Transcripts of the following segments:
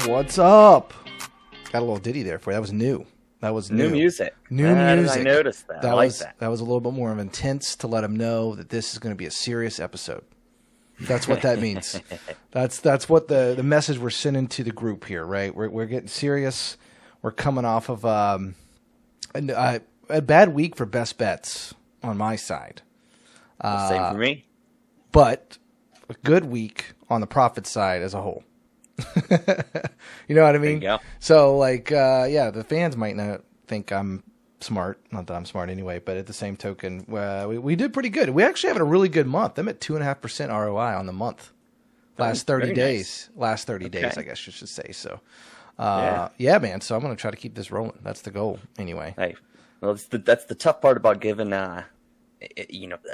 What's up? Got a little ditty there for you. That was new. That was new music. New music. I noticed that. I like that. That was a little bit more of intense to let them know that this is going to be a serious episode. That's what that means. That's what the message we're sending to the group here, right? We're getting serious. We're coming off of a bad week for best bets on my side. Same for me. But a good week on the profit side as a whole. You know what I mean? There you go. So, the fans might not think I'm smart. Not that I'm smart anyway, but at the same token, we did pretty good. We actually have a really good month. I'm at 2.5% ROI on the month. Last 30 days. Nice. Last 30 days, I guess you should say. So, yeah, man. So I'm going to try to keep this rolling. That's the goal anyway. Hey, well, that's the tough part about giving a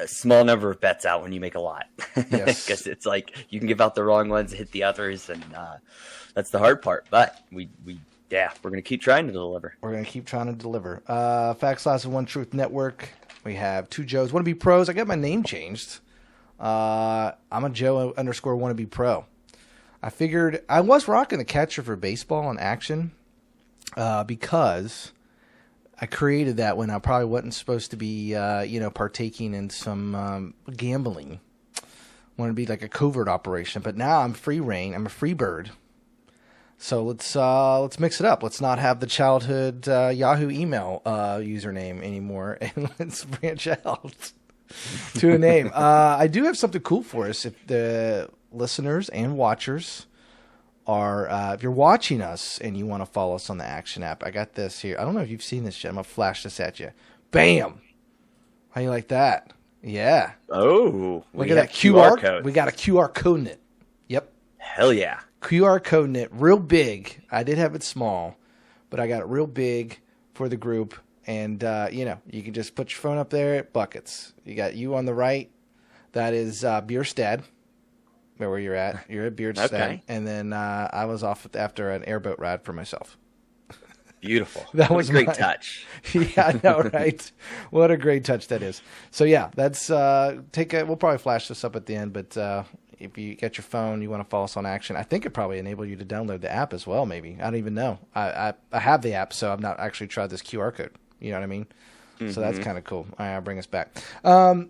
small number of bets out when you make a lot. Yes. Because it's like you can give out the wrong ones, hit the others, and that's the hard part. But we're going to keep trying to deliver. We're going to keep trying to deliver. Facts, Lies, and One Truth Network. We have two Joes. Wannabe Pros. I got my name changed. I'm a Joe _ Wannabe Pro. I figured I was rocking the catcher for baseball in action because I created that when I probably wasn't supposed to be, partaking in some gambling. Wanted to be like a covert operation, but now I'm free reign. I'm a free bird. So let's mix it up. Let's not have the childhood Yahoo email username anymore, and let's branch out to a name. I do have something cool for us. If the listeners and watchers are, if you're watching us and you want to follow us on the Action app, I got this here. I don't know if you've seen this yet. I'm gonna flash this at you. Bam! How you like that? Yeah. Oh, look at that QR code. We got a QR code in it. Yep. Hell yeah. QR code in it, real big. I did have it small, but I got it real big for the group. And, you can just put your phone up there, buckets. You got you on the right. That is Bierstead, where you're at. You're at Bierstead. Okay. And then I was off after an airboat ride for myself. Beautiful. That was a great touch. Yeah, I know, right? What a great touch that is. So, yeah, that's we'll probably flash this up at the end, but if you get your phone, you want to follow us on Action, I think it probably enable you to download the app as well, maybe. I don't even know. I have the app, so I've not actually tried this QR code. You know what I mean? Mm-hmm. So that's kind of cool. All right, I'll bring us back. So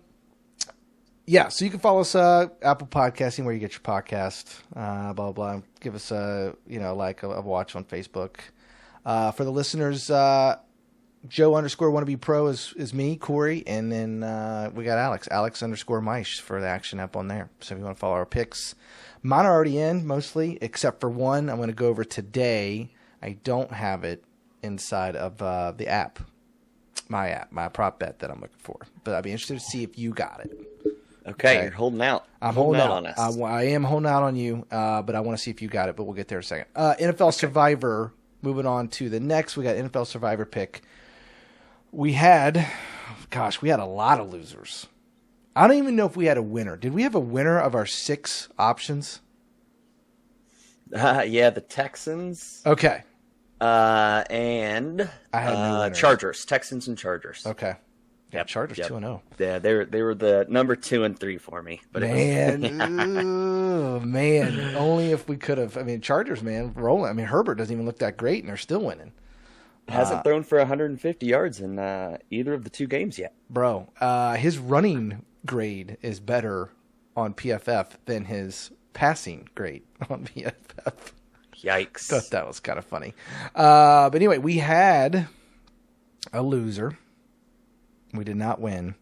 you can follow us Apple Podcasting, where you get your podcast, blah, blah. Give us a watch on Facebook. For the listeners, Joe _ Wannabe Pro is me, Corey, and then we got Alex _ Mice for the Action app on there. So if you want to follow our picks, mine are already in mostly, except for one I'm going to go over today. I don't have it inside of the app, my prop bet that I'm looking for. But I'd be interested to see if you got it. Okay, you're holding out. I'm holding out on us. I am holding out on you, but I want to see if you got it. But we'll get there in a second. NFL Survivor. Moving on to the next, we got NFL Survivor pick. We had a lot of losers. I don't even know if we had a winner. Did we have a winner of our 6 options? Yeah, the Texans. Okay. And I had Chargers. Texans and Chargers. Okay. Yeah, Chargers 2-0. Yeah, they were the number 2 and 3 for me. But man, only if we could have. I mean, Chargers, man, rolling. I mean, Herbert doesn't even look that great, and they're still winning. Hasn't thrown for 150 yards in either of the 2 games yet. Bro, his running grade is better on PFF than his passing grade on PFF. Yikes. Thought that was kind of funny. But anyway, we had a loser. We did not win.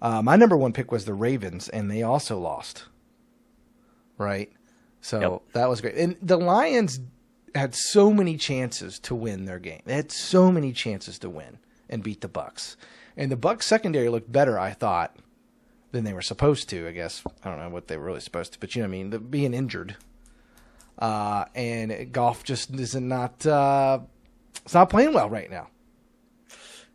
My number 1 pick was the Ravens, and they also lost. Right? So That was great. And the Lions had so many chances to win their game. They had so many chances to win and beat the Bucs. And the Bucs secondary looked better, I thought, than they were supposed to, I guess. I don't know what they were really supposed to, but you know what I mean? Being injured. And Goff just it's not playing well right now.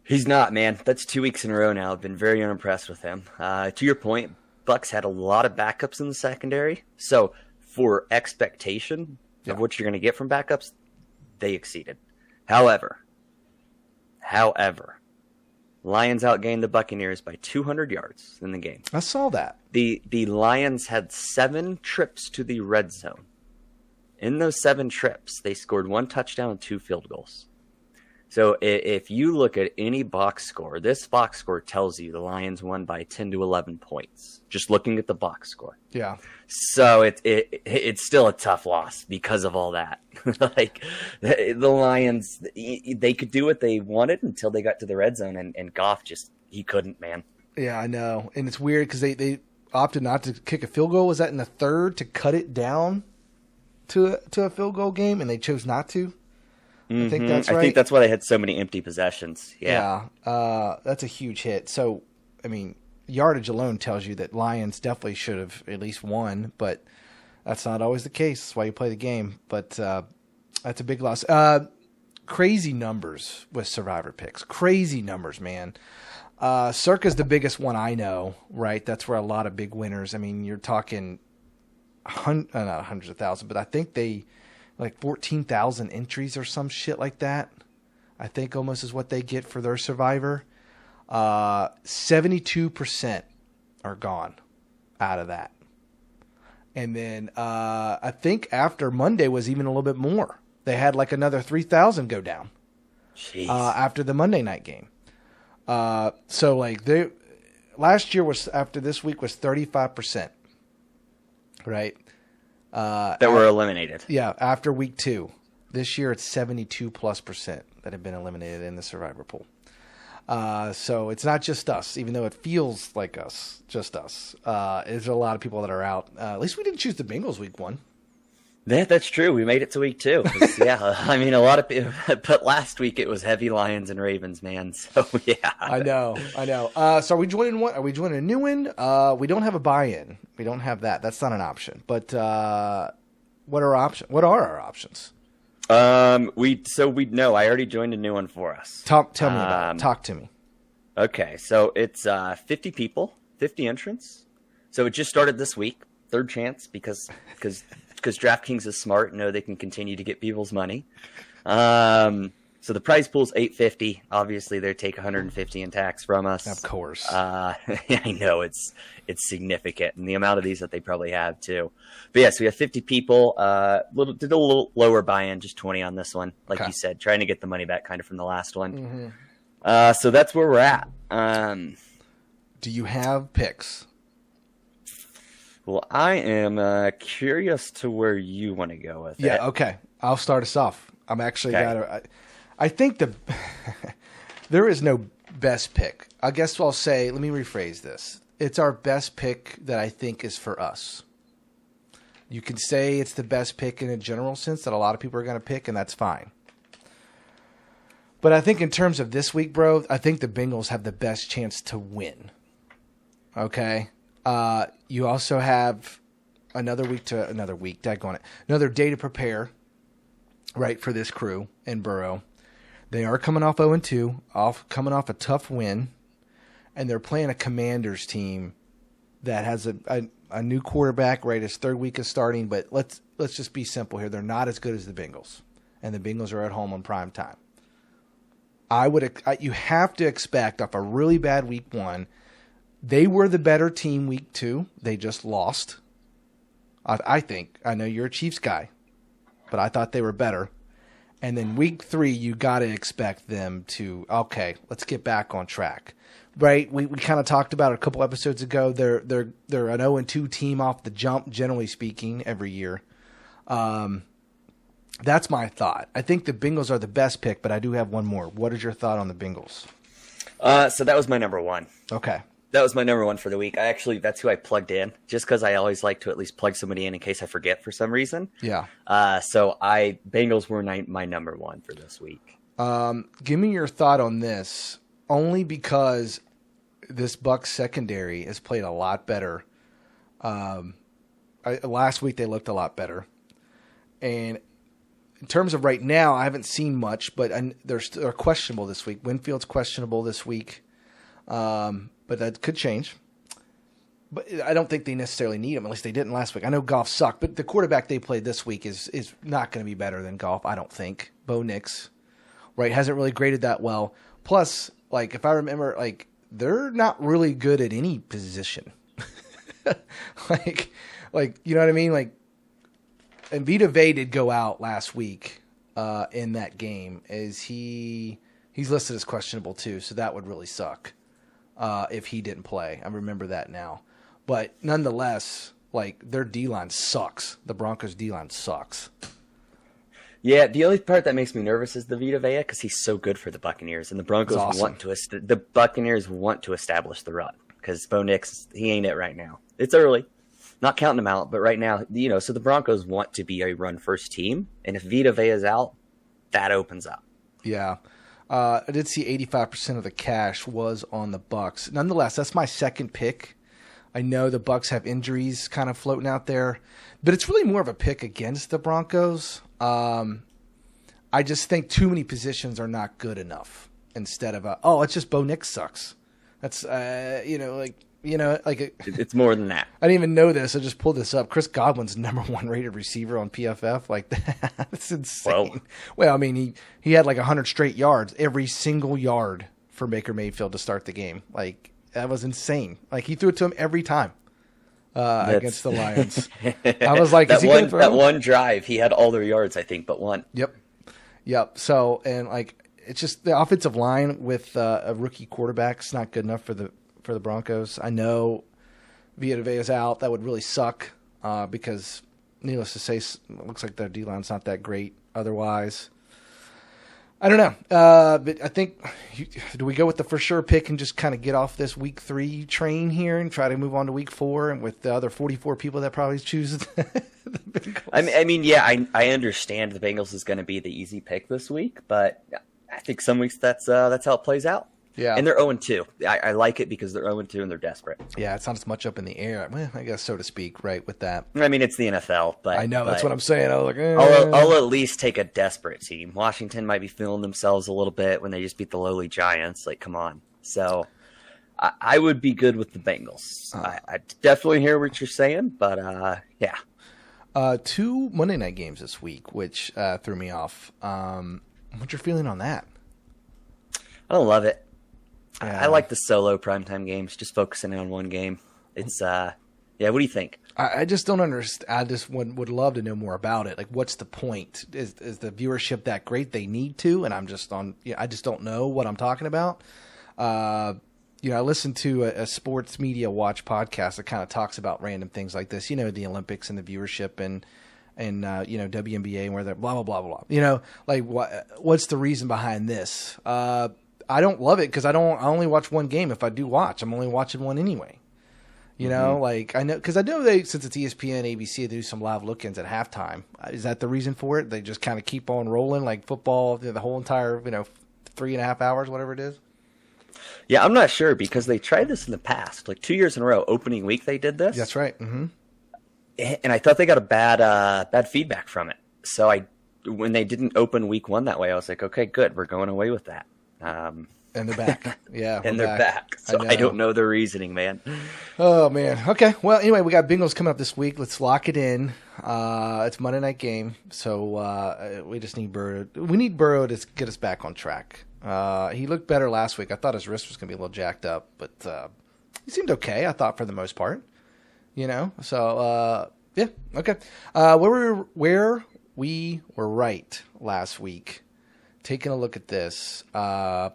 He's not, man. That's 2 weeks in a row now. I've been very unimpressed with him. To your point, Bucs had a lot of backups in the secondary. So for expectation of what you're going to get from backups, they exceeded. However, Lions outgained the Buccaneers by 200 yards in the game. I saw that. The Lions had 7 trips to the red zone. in those 7 trips, they scored 1 touchdown and 2 field goals. So if you look at any box score, this box score tells you the Lions won by 10 to 11 points, just looking at the box score. Yeah. So it's still a tough loss because of all that. Like the Lions, they could do what they wanted until they got to the red zone, and Goff he couldn't, man. Yeah, I know. And it's weird because they opted not to kick a field goal. Was that in the third to cut it down to a field goal game, and they chose not to? I think that's right. I think that's why they had so many empty possessions. Yeah. That's a huge hit. So, I mean, yardage alone tells you that Lions definitely should have at least won, but that's not always the case. That's why you play the game. But that's a big loss. Crazy numbers with Survivor picks. Crazy numbers, man. Circa's the biggest one I know, right? That's where a lot of big winners. I mean, you're talking not hundreds of thousands, but I think they like 14,000 entries or some shit like that. I think almost is what they get for their Survivor. 72% are gone out of that. And then I think after Monday was even a little bit more. They had like another 3,000 go down after the Monday night game. So like last year was after this week was 35%, right? That were eliminated. Yeah, after week 2. This year it's 72+% that have been eliminated in the Survivor pool. So it's not just us, even though it feels like us, just us. There's a lot of people that are out. At least we didn't choose the Bengals week 1. Yeah, that's true. We made it to week 2. Yeah, I mean, a lot of people, but last week it was heavy Lions and Ravens, man. So yeah, I know. So are we joining one? Are we joining a new one? We don't have a buy-in. We don't have that. That's not an option. But what are our options? We know. I already joined a new one for us. Tell me about it. Talk to me. Okay, so it's 50 people, 50 entrants. So it just started this week. Third chance because DraftKings is smart, know they can continue to get people's money. So the prize pool's $850. Obviously, they take $150 in tax from us. Of course. I know it's significant, and the amount of these that they probably have too. But yes, we have 50 people. Did a little lower buy-in, just 20 on this one, like you said, trying to get the money back kind of from the last one. Mm-hmm. So that's where we're at. Do you have picks? Well, I am curious to where you want to go with it. Yeah, okay. I'll start us off. I'm actually I think there is no best pick. I guess I'll say, let me rephrase this. It's our best pick that I think is for us. You can say it's the best pick in a general sense that a lot of people are going to pick, and that's fine. But I think in terms of this week, bro, I think the Bengals have the best chance to win. Okay? You also have another day to prepare, right, for this crew in Burrow. They are coming off 0-2, coming off a tough win, and they're playing a Commanders team that has a new quarterback, right? His third week is starting, but let's just be simple here. They're not as good as the Bengals, and the Bengals are at home on prime time. You have to expect off a really bad week 1. They were the better team week 2. They just lost. I think. I know you're a Chiefs guy, but I thought they were better. And then week 3, you got to expect them to, okay, let's get back on track. Right? We kind of talked about it a couple episodes ago. They're an 0-2 team off the jump, generally speaking, every year. That's my thought. I think the Bengals are the best pick, but I do have one more. What is your thought on the Bengals? So that was my number 1. Okay. That was my number 1 for the week. That's who I plugged in, just because I always like to at least plug somebody in case I forget for some reason. Yeah. So Bengals were my number 1 for this week. Give me your thought on this, only because this Bucs secondary has played a lot better. Last week they looked a lot better, and in terms of right now, I haven't seen much, but they're questionable this week. Winfield's questionable this week. But that could change. But I don't think they necessarily need him, at least they didn't last week. I know Goff sucked, but the quarterback they played this week is not going to be better than Goff, I don't think. Bo Nix, right, hasn't really graded that well. Plus, like, if I remember, like, they're not really good at any position. like, you know what I mean? Like, and Vita Vea did go out last week in that game. He's listed as questionable too, so that would really suck if he didn't play. I remember that now. But nonetheless, like, their D-line sucks. The Broncos' D-line sucks. Yeah, the only part that makes me nervous is the Vita Vea because he's so good for the Buccaneers, and the Broncos the Buccaneers want to establish the run because Bo Nix, he ain't it right now. It's early, not counting him out, but right now, so the Broncos want to be a run-first team, and if Vita Vea is out, that opens up. Yeah. I did see 85% of the cash was on the Bucs. Nonetheless, that's my second pick. I know the Bucs have injuries kind of floating out there, but it's really more of a pick against the Broncos. I just think too many positions are not good enough instead of it's just Bo Nix sucks. That's It's more than that. I didn't even know this. I just pulled this up. Chris Godwin's number 1 rated receiver on PFF. Like, that's insane. Whoa. Well, I mean, he had like 100 straight yards, every single yard for Baker Mayfield to start the game. Like, that was insane. Like, he threw it to him every time against the Lions. I was like, that one drive, he had all their yards, I think, but one. Yep. So, and like, it's just the offensive line with a rookie quarterback is not good enough for the Broncos. I know Vita Vea is out. That would really suck because, needless to say, it looks like their D-line's not that great otherwise. I don't know. But I think, do we go with the for sure pick and just kind of get off this week 3 train here and try to move on to week 4 and with the other 44 people that probably choose the Bengals? I mean, yeah, I understand the Bengals is going to be the easy pick this week, but I think some weeks that's how it plays out. Yeah. And they're 0-2. I like it because they're 0-2 and they're desperate. Yeah, it's not as much up in the air. Well, I guess so to speak, right, with that. I mean, it's the NFL, but I know, that's what I'm saying. I was like, I'll at least take a desperate team. Washington might be feeling themselves a little bit when they just beat the lowly Giants. Like, come on. So I would be good with the Bengals. I definitely hear what you're saying, but yeah. 2 Monday night games this week, which threw me off. What's your feeling on that? I don't love it. Yeah. I like the solo primetime games, just focusing on one game. It's, what do you think? I just don't understand. I just would love to know more about it. Like, what's the point? Is the viewership that great they need to? And I'm just I just don't know what I'm talking about. I listened to a sports media watch podcast that kind of talks about random things like this, the Olympics and the viewership and WNBA and where they're blah, blah, blah, blah. Like what's the reason behind this? I don't love it because I only watch one game. If I do watch, I'm only watching one anyway. Like I know since it's ESPN, ABC, they do some live look-ins at halftime. Is that the reason for it? They just kind of keep on rolling like football the whole entire 3.5 hours, whatever it is. Yeah, I'm not sure because they tried this in the past, like 2 years in a row. Opening week they did this. That's right. Mm-hmm. And I thought they got a bad feedback from it. So when they didn't open week 1 that way, I was like, okay, good, we're going away with that. And they're back. Yeah. And they're back. So I don't know their reasoning, man. Oh, man. Okay. Well, anyway, we got Bengals coming up this week. Let's lock it in. It's Monday night game. So we just need Burrow. We need Burrow to get us back on track. He looked better last week. I thought his wrist was going to be a little jacked up, but he seemed okay, I thought, for the most part. So, yeah. Okay. Where we were right last week. Taking a look at this, I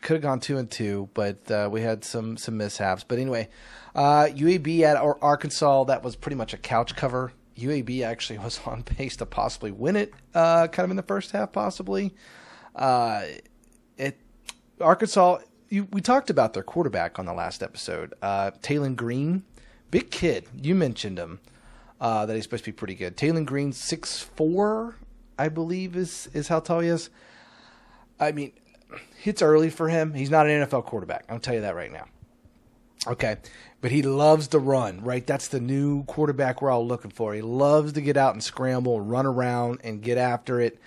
could have gone 2-2, but we had some mishaps. But anyway, UAB at Arkansas, that was pretty much a couch cover. UAB actually was on pace to possibly win it, kind of in the first half, possibly. Arkansas, we talked about their quarterback on the last episode, Taylon Green, big kid. You mentioned him, that he's supposed to be pretty good. Taylon Green, 6'4", I believe is how tall he is. I mean, it's early for him. He's not an NFL quarterback. I'll tell you that right now. Okay. But he loves to run, right? That's the new quarterback we're all looking for. He loves to get out and scramble, run around and get after it.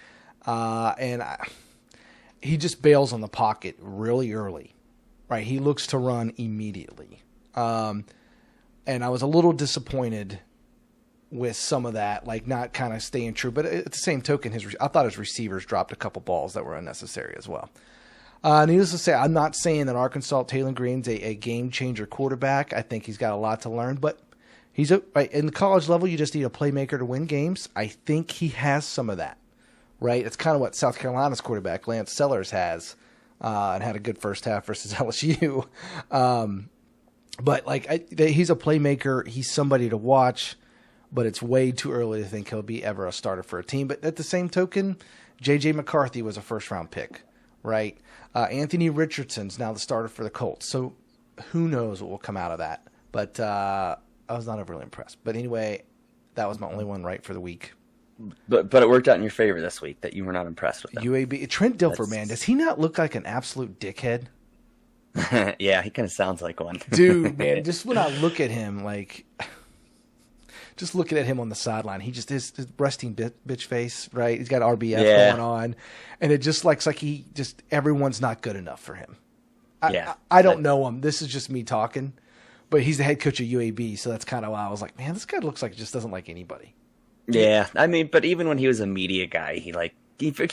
He just bails on the pocket really early, right? He looks to run immediately. And I was a little disappointed with some of that, like not kind of staying true. But at the same token, I thought his receivers dropped a couple balls that were unnecessary as well. Needless to say, I'm not saying that Arkansas Taylon Green's a game changer quarterback. I think he's got a lot to learn, but He's right, in the college level. You just need a playmaker to win games. I think he has some of that. Right, it's kind of what South Carolina's quarterback Lance Sellers has, and had a good first half versus LSU. But he's a playmaker. He's somebody to watch. But it's way too early to think he'll be ever a starter for a team. But at the same token, J.J. McCarthy was a first-round pick, right? Anthony Richardson's now the starter for the Colts. So who knows what will come out of that. But I was not overly impressed. But anyway, that was my only one right for the week. But it worked out in your favor this week that you were not impressed with them. UAB. Trent Dilfer, man, does he not look like an absolute dickhead? Yeah, he kind of sounds like one. Dude, man, just when I look at him, just looking at him on the sideline, he just his resting bitch face, right? He's got RBF going on, and it just looks like everyone's not good enough for him. I don't know him. This is just me talking, but he's the head coach of UAB, so that's kind of why I was like, man, this guy looks like he just doesn't like anybody. Yeah, I mean, but even when he was a media guy, he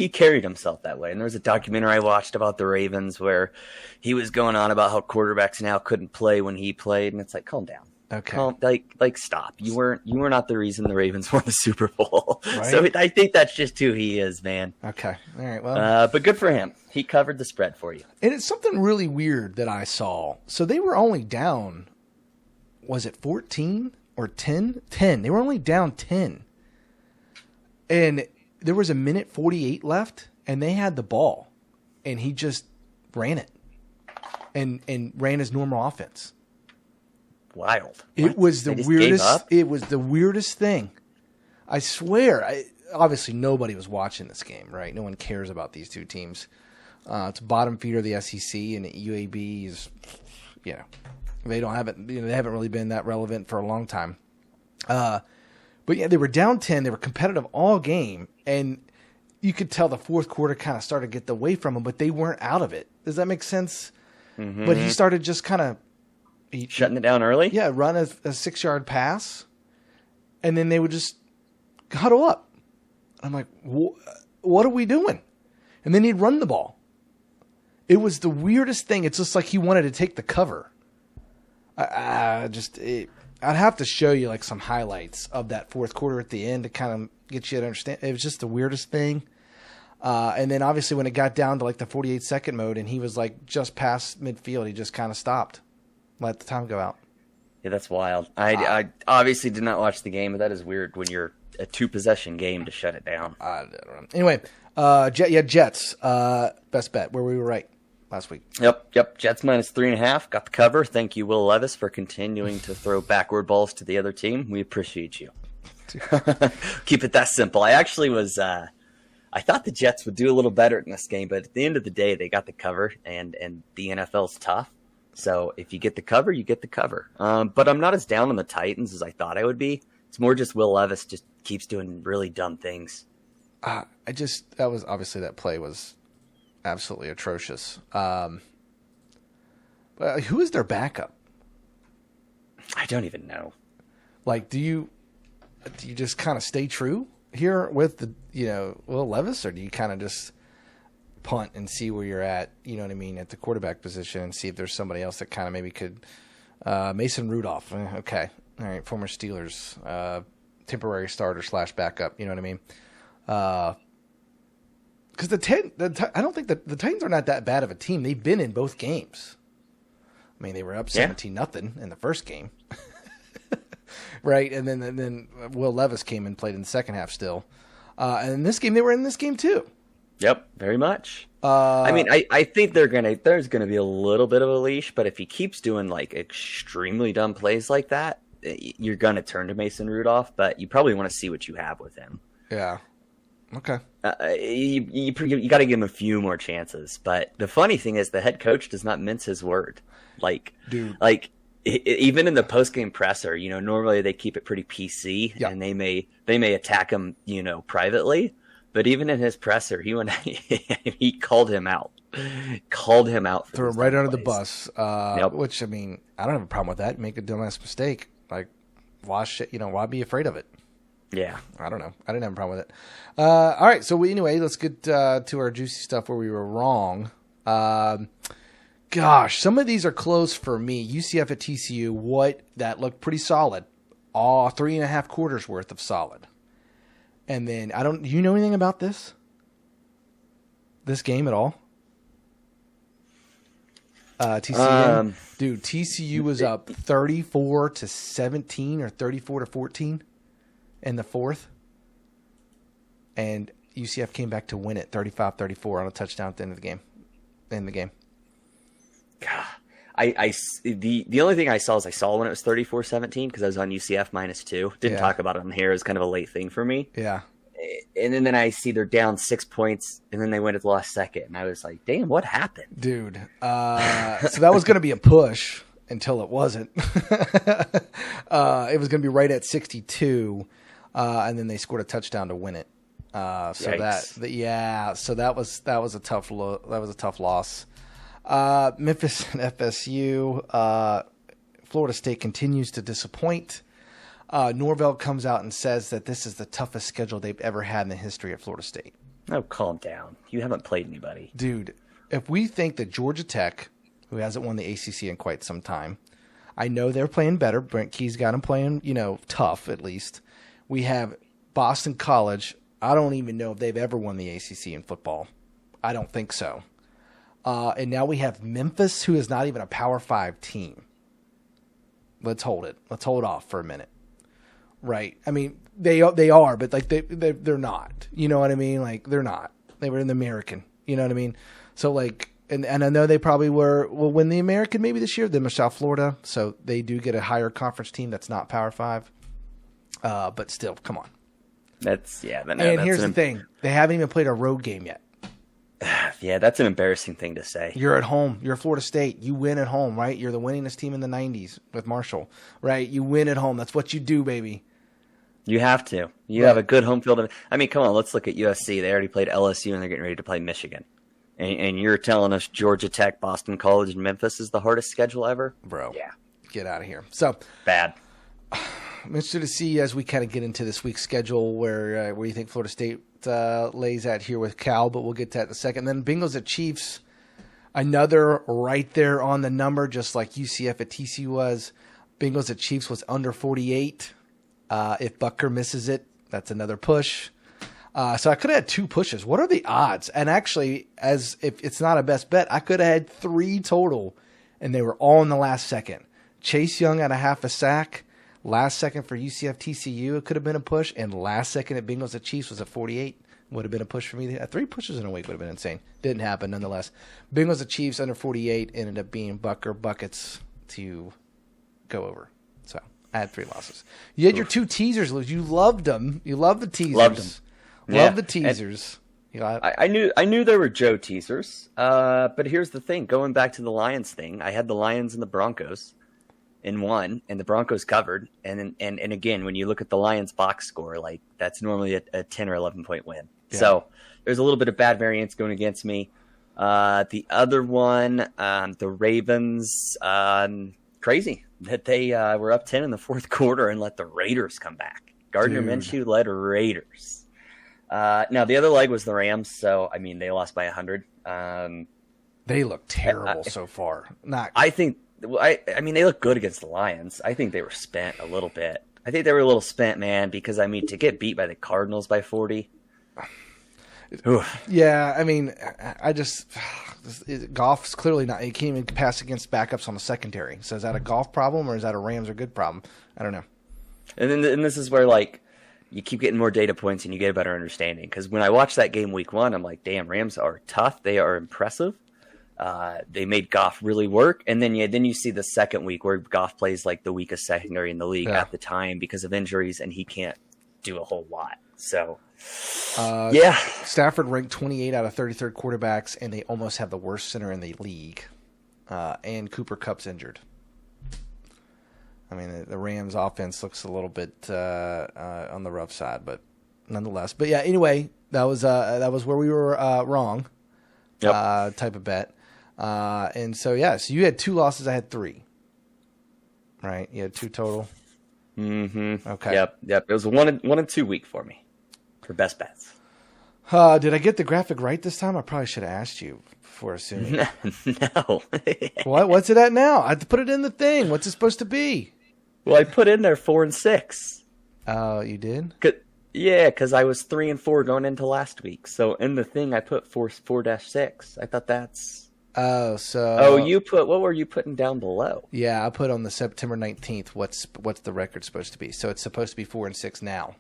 carried himself that way. And there was a documentary I watched about the Ravens where he was going on about how quarterbacks now couldn't play when he played, and it's like, calm down. Okay. Stop. You were not the reason the Ravens won the Super Bowl. Right? So I think that's just who he is, man. Okay. All right. Well, but good for him. He covered the spread for you. And it's something really weird that I saw. So they were only down, was it 14 or 10? 10. They were only down 10. And there was a minute 48 left, and they had the ball, and he just ran it and ran his normal offense. Wild. It was the weirdest. It was the weirdest thing. I swear. Obviously, nobody was watching this game, right? No one cares about these two teams. It's bottom feeder of the SEC, and UAB is, they haven't really been that relevant for a long time. But yeah, they were down 10. They were competitive all game, and you could tell the fourth quarter kind of started to get away from them, but they weren't out of it. Does that make sense? Mm-hmm. But he started just kind of shutting it down early. Yeah, run a 6-yard pass, and then they would just huddle up. I'm like, what are we doing? And then he'd run the ball. It was the weirdest thing. It's just like he wanted to take the cover. I'd have to show you some highlights of that fourth quarter at the end to kind of get you to understand. It was just the weirdest thing. And then obviously when it got down to the 48-second mode and he was just past midfield, he just kind of stopped. Let the time go out. Yeah, that's wild. I obviously did not watch the game, but that is weird when you're a 2-possession game to shut it down. I don't know. Anyway, Jets. Best bet. Where we were right last week. Yep. Jets -3.5. Got the cover. Thank you, Will Levis, for continuing to throw backward balls to the other team. We appreciate you. Keep it that simple. I actually was. I thought the Jets would do a little better in this game, but at the end of the day, they got the cover, and the NFL's tough. So if you get the cover, you get the cover. But I'm not as down on the Titans as I thought I would be. It's more just Will Levis just keeps doing really dumb things. That play was absolutely atrocious. But who is their backup? I don't even know. Do you just kind of stay true here with Will Levis, or do you kind of just punt and see where you're at, at the quarterback position, and see if there's somebody else that kind of maybe could, Mason Rudolph. Okay. All right. Former Steelers, temporary starter / backup. You know what I mean? Because I don't think the Titans are not that bad of a team. They've been in both games. I mean, they were up 17-0 in the first game. Right. And then Will Levis came and played in the second half still. And in this game, they were in this game too. Yep, very much. I think there's gonna be a little bit of a leash, but if he keeps doing extremely dumb plays like that, you're gonna turn to Mason Rudolph. But you probably want to see what you have with him. Yeah. Okay. You got to give him a few more chances. But the funny thing is, the head coach does not mince his word. Dude. Even in the post-game presser, normally they keep it pretty PC, yep. And they may attack him, privately. But even in his presser, he called him out. Called him out. Threw him right under the bus. Yep. Which, I don't have a problem with that. Make a dumbass mistake. Wash it. Why be afraid of it? Yeah. I don't know. I didn't have a problem with it. All right. So anyway, let's get to our juicy stuff where we were wrong. Gosh, some of these are close for me. UCF at TCU, that looked pretty solid. all 3.5 quarters worth of solid. And then do you know anything about this game at all? TCU, dude, TCU was up 34-17 or 34-14 in the fourth, and UCF came back to win it 35-34 on a touchdown at the end of the game. God, the only thing I saw when it was 34-17 because I was on UCF -2. Didn't talk about it on here. It was kind of a late thing for me. Yeah. And then I see they're down 6 points, and then they went at the last second, and I was like, "Damn, what happened, dude?" So that was going to be a push until it wasn't. It was going to be right at 62, and then they scored a touchdown to win it. So Yikes. so that was a tough loss. Memphis and FSU. Florida State continues to disappoint. Norvell comes out and says that this is the toughest schedule they've ever had in the history of Florida State. Oh, calm down. You haven't played anybody. Dude, if we think that Georgia Tech, who hasn't won the ACC in quite some time, I know they're playing better. Brent Key's got them playing, tough at least. We have Boston College. I don't even know if they've ever won the ACC in football. I don't think so. And now we have Memphis, who is not even a Power 5 team. Let's hold it. Let's hold off for a minute. Right. I mean, they are, but like they're not. You know what I mean? Like they're not. They were in the American. You know what I mean? So like, and I know they probably will win the American maybe this year. They're South Florida, so they do get a higher conference team that's not Power 5. But still, come on. And here's the thing: they haven't even played a road game yet. Yeah, that's an embarrassing thing to say. You're at home. You're Florida State. You win at home, right? You're the winningest team in the 90s with Marshall, right? You win at home. That's what you do, baby. You have to. You have a good home field. I mean, come on, let's look at USC. They already played LSU, and they're getting ready to play Michigan. And you're telling us Georgia Tech, Boston College, and Memphis is the hardest schedule ever? Bro. Yeah. Get out of here. So bad. I'm interested to see as we kind of get into this week's schedule where you think Florida State lays at here with Cal, but we'll get to that in a second. Then Bengals at Chiefs, another right there on the number, just like UCF at TCU was. Bengals at Chiefs was under 48. If Butker misses it, that's another push. So I could have had 2 pushes. What are the odds? And actually, as if it's not a best bet, I could have had 3 total, and they were all in the last second. Chase Young had a half a sack. Last second for UCF TCU, it could have been a push. And last second at Bengals at Chiefs was at 48. Would have been a push for me. 3 pushes in a week would have been insane. Didn't happen nonetheless. Bengals at Chiefs under 48 ended up being Butker buckets to go over. So I had 3 losses. You had your 2 teasers, Liz. You loved them. You loved the teasers. Loved them. Loved the teasers. I knew there were Joe teasers. But here's the thing. Going back to the Lions thing, I had the Lions and the Broncos in one, and the Broncos covered. And again, when you look at the Lions box score, like that's normally a 10 or 11 point win. Yeah. So there's a little bit of bad variance going against me. The other one, the Ravens, crazy that they were up 10 in the fourth quarter and let the Raiders come back. Gardner Minshew led Raiders. Now the other leg was the Rams. So, I mean, they lost by 100. They look terrible so far. I mean, they look good against the Lions. I think they were spent a little bit. I think they were a little spent, man, because, I mean, to get beat by the Cardinals by 40. Yeah, I mean, Goff's clearly not. He can't even pass against backups on the secondary. So is that a Goff problem or is that a Rams or good problem? I don't know. And this is where, like, you keep getting more data points and you get a better understanding. Because when I watched that game week 1, I'm like, damn, Rams are tough. They are impressive. They made Goff really work, and then you see the second week where Goff plays like the weakest secondary in the league at the time because of injuries, and he can't do a whole lot. So, Stafford ranked 28 out of 33rd quarterbacks, and they almost have the worst center in the league. And Cooper Kupp's injured. I mean, the Rams' offense looks a little bit on the rough side, but nonetheless. But yeah, anyway, that was where we were wrong. Yep. Type of bet. And so you had 2 losses. I had 3. Right? You had 2 total. Mm-hmm. Okay. Yep. It was a 1 and 2 week for me for best bets. Did I get the graphic right this time? I probably should have asked you before assuming. No. What's it at now? I had to put it in the thing. What's it supposed to be? Well, I put in there 4 and 6. Oh, you did? Yeah, because I was 3 and 4 going into last week. So in the thing, I put 4-6. I thought that's. Oh, so. Oh, you put. What were you putting down below? Yeah, I put on the September 19th. What's the record supposed to be? So it's supposed to be 4 and 6 now.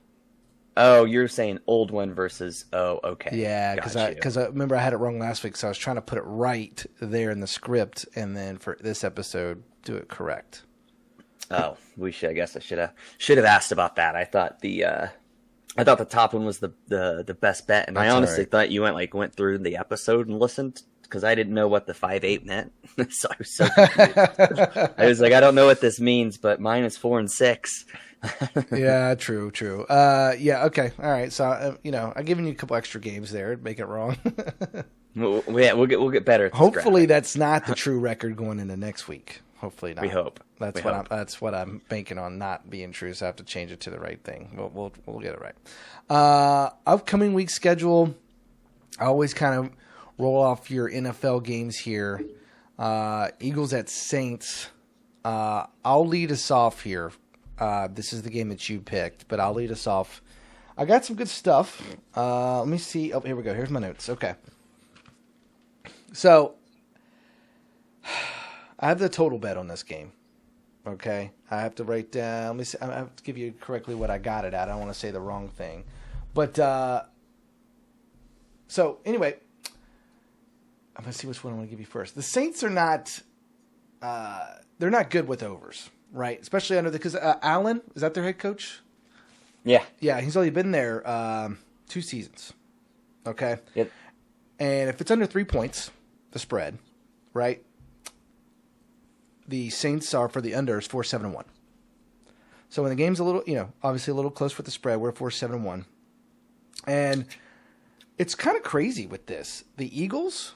Oh, you're saying old one versus. Oh, okay. Yeah, because I remember I had it wrong last week, so I was trying to put it right there in the script, and then for this episode, do it correct. Oh, I guess I should have asked about that. I thought the top one was the best bet, and I honestly thought you went through the episode and listened because I didn't know what the 5-8 meant. So I was so confused. I was like, I don't know what this means, but mine is 4 and 6. Yeah, true. Yeah, okay, all right. So I've given you a couple extra games there to make it wrong. We'll get better. At this Hopefully, that's not the true record going into next week. Hopefully not. We hope. That's what I'm banking on not being true. So I have to change it to the right thing. We'll get it right. Upcoming week schedule. I always kind of roll off your NFL games here. Eagles at Saints. I'll lead us off here. This is the game that you picked, but I'll lead us off. I got some good stuff. Let me see. Oh, here we go. Here's my notes. Okay. So I have the total bet on this game. Okay. I have to write down. Let me see. I have to give you correctly what I got it at. I don't want to say the wrong thing. But so anyway, I'm going to see which one I want to give you first. The Saints are not they're not good with overs, right? Especially under because Allen, is that their head coach? Yeah. Yeah, he's only been there 2 seasons. Okay? Yep. And if it's under 3 points, the spread, right? The Saints are for the under is 4-7-1. So when the game's a little, obviously a little close with the spread, we're 4-7-1. And it's kind of crazy with this. The Eagles,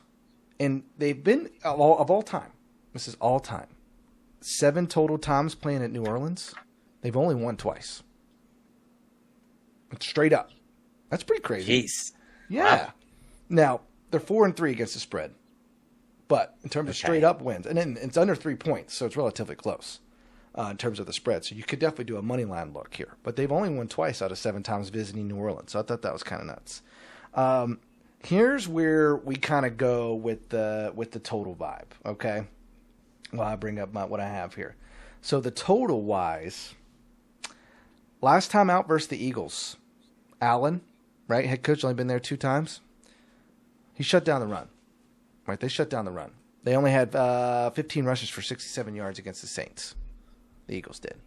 and they've been of all time. This is all time. 7 total times playing at New Orleans. They've only won twice. Straight up. That's pretty crazy. Jeez. Yeah. Wow. Now, they're 4-3 against the spread. But in terms of straight up wins, and then it's under 3 points, so it's relatively close in terms of the spread. So you could definitely do a money line look here. But they've only won twice out of 7 times visiting New Orleans. So I thought that was kind of nuts. Here's where we kind of go with the total vibe, okay? Well, I bring up what I have here. So the total wise, last time out versus the Eagles, Allen, right? Head coach, only been there 2 times. He shut down the run. Right, they shut down the run. They only had 15 rushes for 67 yards against the Saints. The Eagles did.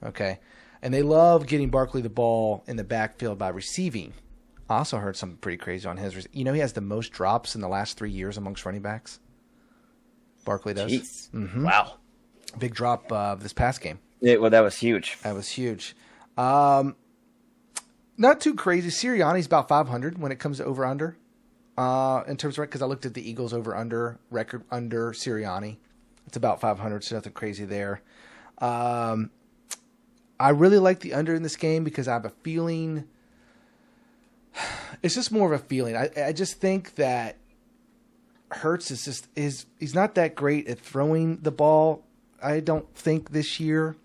Okay? And they love getting Barkley the ball in the backfield by receiving. I also heard something pretty crazy on his. He has the most drops in the last 3 years amongst running backs. Barkley does. Jeez. Mm-hmm. Wow. Big drop this past game. Yeah, well, that was huge. That was huge. Not too crazy. Sirianni's about 500 when it comes to over-under. In terms of, because I looked at the Eagles over-under record under Sirianni. It's about 500, so nothing crazy there. I really like the under in this game because I have a feeling. It's just more of a feeling. I just think that Hurts he's not that great at throwing the ball. I don't think this year.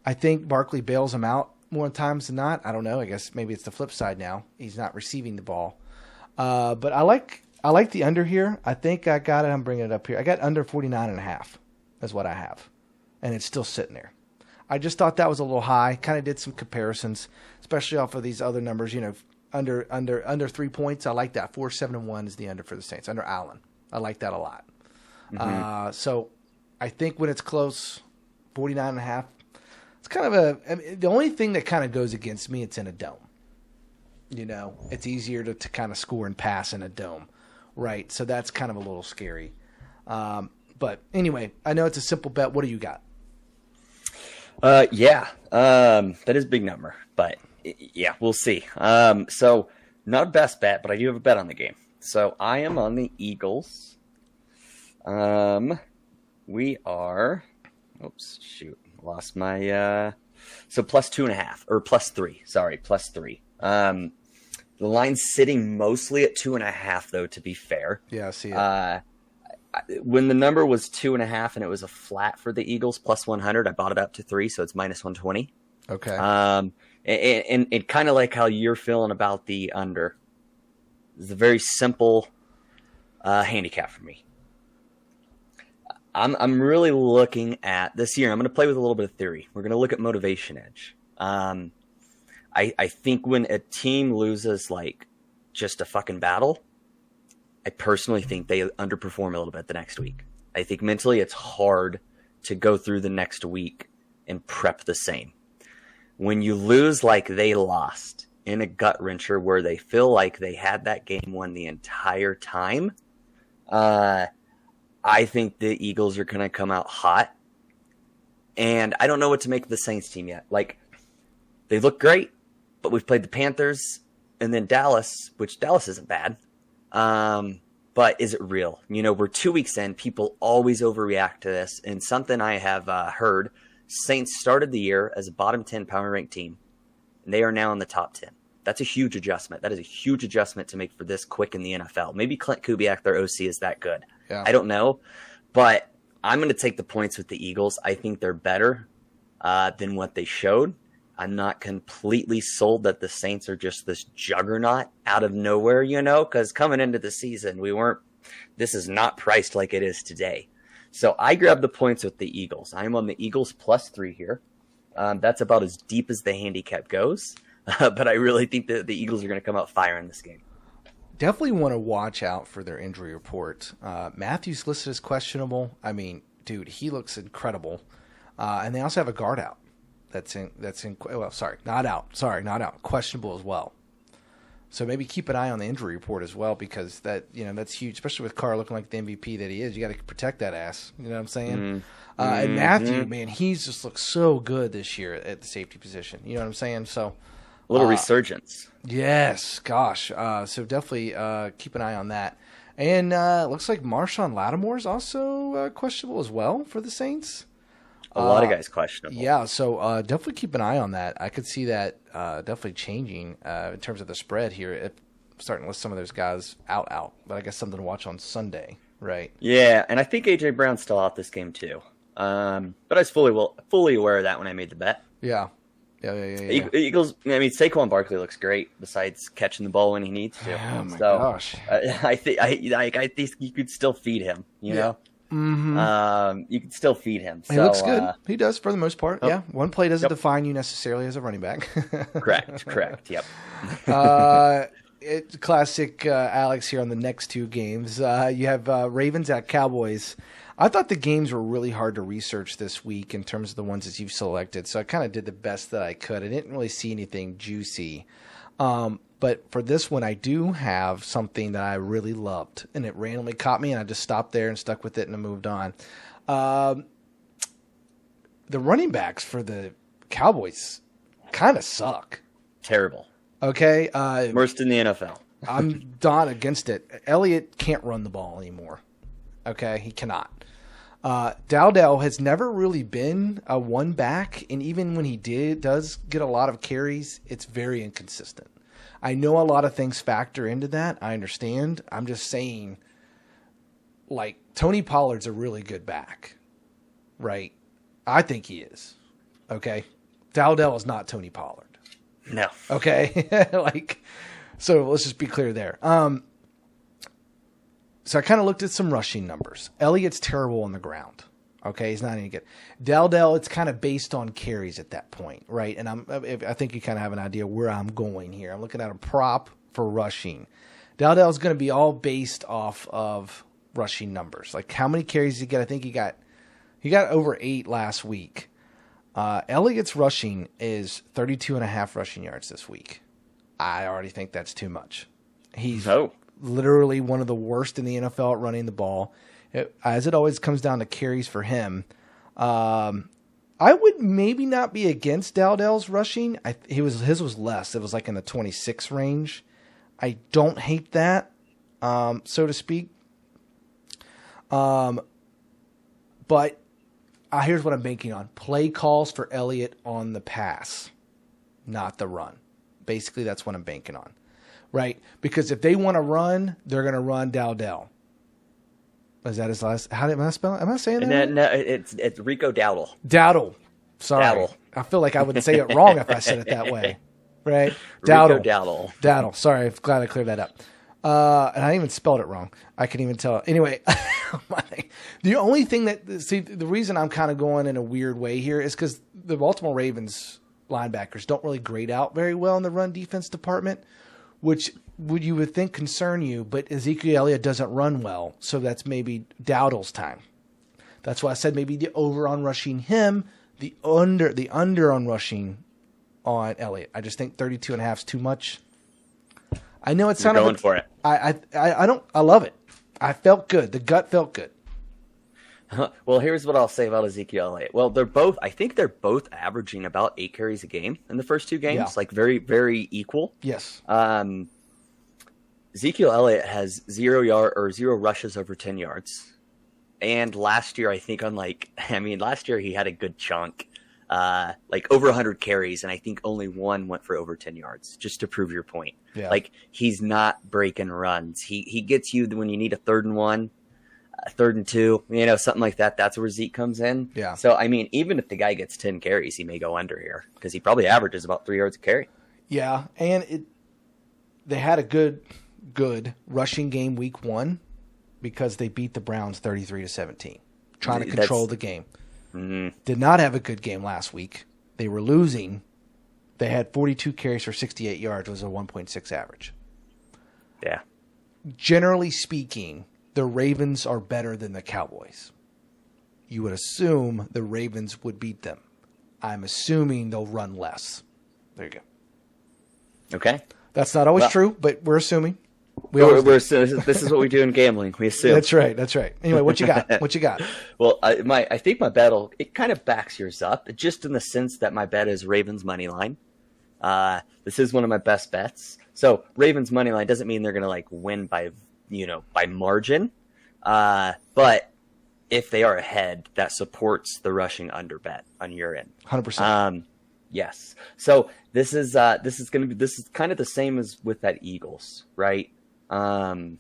I think Barkley bails him out more times than not. I don't know. I guess maybe it's the flip side now. He's not receiving the ball. But I like the under here. I think I got it. I'm bringing it up here. I got under 49.5 is what I have. And it's still sitting there. I just thought that was a little high. Kind of did some comparisons, especially off of these other numbers, under 3 points. I like that. 4-7-1 is the under for the Saints. Under Allen. I like that a lot. Mm-hmm. So I think when it's close, 49.5, it's kind of the only thing that kind of goes against me, it's in a dome. It's easier to kind of score and pass in a dome, right? So that's kind of a little scary. But anyway, I know it's a simple bet. What do you got? Yeah, that is a big number, but yeah, we'll see. So not best bet, but I do have a bet on the game. So I am on the Eagles. We are, lost my, so plus 2.5 or plus 3. Sorry, plus 3. The line's sitting mostly at 2.5, though, to be fair. Yeah, I see it. When the number was 2.5 and it was a flat for the Eagles plus 100, I bought it up to 3, so it's minus 120. Okay. And kind of like how you're feeling about the under. It's a very simple handicap for me. I'm really looking at this year. I'm going to play with a little bit of theory. We're going to look at motivation edge. I think when a team loses like just a fucking battle, I personally think they underperform a little bit the next week. I think mentally it's hard to go through the next week and prep the same. When you lose like they lost in a gut wrencher where they feel like they had that game won the entire time, I think the Eagles are going to come out hot. And I don't know what to make of the Saints team yet. Like, they look great, but we've played the Panthers and then Dallas, which Dallas isn't bad. But is it real? You know, we're 2 weeks in. People always overreact to this. And something I have heard, Saints started the year as a bottom 10 power ranked team. And they are now in the top 10. That's a huge adjustment. That is a huge adjustment to make for this quick in the NFL. Maybe Clint Kubiak, their OC, is that good. Yeah. I don't know. But I'm going to take the points with the Eagles. I think they're better than what they showed. I'm not completely sold that the Saints are just this juggernaut out of nowhere, you know, because coming into the season, this is not priced like it is today. So I grabbed the points with the Eagles. I'm on the Eagles plus 3 here. That's about as deep as the handicap goes. But I really think that the Eagles are going to come out firing this game. Definitely want to watch out for their injury report. Matthews listed as questionable. I mean, dude, he looks incredible. And they also have a guard out. Not out. Questionable as well. So maybe keep an eye on the injury report as well, because that's huge, especially with Carr looking like the MVP that he is. You got to protect that ass. You know what I'm saying? And Matthew, man, he's just looked so good this year at the safety position. You know what I'm saying? So a little resurgence. Yes, gosh. So definitely keep an eye on that. And looks like Marshawn Lattimore's also questionable as well for the Saints. A lot of guys questionable. Yeah, so definitely keep an eye on that. I could see that definitely changing in terms of the spread here. Starting to list some of those guys out. But I guess something to watch on Sunday, right? Yeah, and I think A.J. Brown's still out this game too. But I was fully aware of that when I made the bet. Yeah. Eagles, I mean, Saquon Barkley looks great besides catching the ball when he needs to. Oh, my gosh. I think you could still feed him, you know? Mm-hmm. You can still feed him. He looks good. He does for the most part. Yeah. One play doesn't define you necessarily as a running back. Correct. Yep. It's classic Alex here on the next two games. You have Ravens at Cowboys. I thought the games were really hard to research this week in terms of the ones that you've selected. So I kind of did the best that I could. I didn't really see anything juicy. But for this one, I do have something that I really loved, and it randomly caught me, and I just stopped there and stuck with it and I moved on. The running backs for the Cowboys kind of suck. Terrible. Okay. Worst in the NFL. I'm not against it. Elliott can't run the ball anymore. Okay. He cannot. Dowdell has never really been a one back, and even when he does get a lot of carries, it's very inconsistent. I know a lot of things factor into that. I understand. I'm just saying, like, Tony Pollard's a really good back, right? I think he is. Okay. Dowdell is not Tony Pollard. No. Okay. So let's just be clear there. So I kind of looked at some rushing numbers. Elliott's terrible on the ground. Okay, he's not any good. Dowdell, it's kind of based on carries at that point, right? And I think you kind of have an idea where I'm going here. I'm looking at a prop for rushing. Dowdell's going to be all based off of rushing numbers. Like, how many carries did he get? I think he got over 8 last week. Elliott's rushing is 32.5 rushing yards this week. I already think that's too much. He's literally one of the worst in the NFL at running the ball. As it always comes down to carries for him. I would maybe not be against Dowdell's rushing. His was less. It was like in the 26 range. I don't hate that, so to speak. But here's what I'm banking on. Play calls for Elliott on the pass, not the run. Basically, that's what I'm banking on. Right? Because if they want to run, they're going to run Dowdell. Is that his last? How did I spell it? Am I saying that? No, it's Rico Dowdle. Dowdle. Sorry. Dowdle. I feel like I would say it wrong if I said it that way. Right? Rico Dowdle. Dowdle. Sorry. I'm glad I cleared that up. And I even spelled it wrong. I can even tell. Anyway, the only thing the reason I'm kind of going in a weird way here is because the Baltimore Ravens linebackers don't really grade out very well in the run defense department, which you would think concern you, but Ezekiel Elliott doesn't run well. So that's maybe Dowdle's time. That's why I said maybe the over on rushing him, the under on rushing on Elliott. I just think 32.5 is too much. I know it's not going for it. I love it. I felt good. The gut felt good. Well, here's what I'll say about Ezekiel Elliott. Well, I think they're both averaging about 8 carries a game in the first 2 games, like very, very equal. Yes. Ezekiel Elliott has 0 rushes over 10 yards. And last year, I think last year he had a good chunk. Like over 100 carries, and I think only 1 went for over 10 yards, just to prove your point. Yeah. Like, he's not breaking runs. He gets you when you need a 3rd and 1, a 3rd and 2, something like that. That's where Zeke comes in. Yeah. So, even if the guy gets 10 carries, he may go under here, because he probably averages about 3 yards a carry. Yeah, and they had a good rushing game week 1 because they beat the Browns 33-17, trying to control the game. Mm-hmm. Did not have a good game last week. They were losing. They had 42 carries for 68 yards. It was a 1.6 average. Yeah. Generally speaking, the Ravens are better than the Cowboys. You would assume the Ravens would beat them. I'm assuming they'll run less. There you go. Okay. That's not always true, but we're assuming. This is what we do in gambling. We assume. That's right. Anyway, what you got? Well, I think my bet it kind of backs yours up, just in the sense that my bet is Ravens money line. This is one of my best bets. So Ravens money line doesn't mean they're going to win by margin, but if they are ahead, that supports the rushing under bet on your end. 100%. Yes. So this is kind of the same as with that Eagles, right? The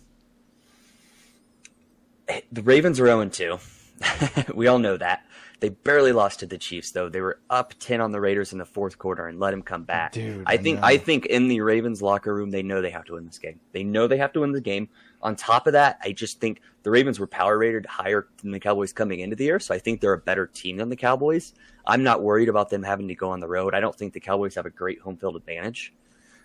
Ravens are 0-2. We all know that. They barely lost to the Chiefs, though. They were up 10 on the Raiders in the 4th quarter and let him come back. Dude, I think in the Ravens locker room, they know they have to win this game. They know they have to win the game. On top of that, I just think the Ravens were power rated higher than the Cowboys coming into the year, so I think they're a better team than the Cowboys. I'm not worried about them having to go on the road. I don't think the Cowboys have a great home field advantage.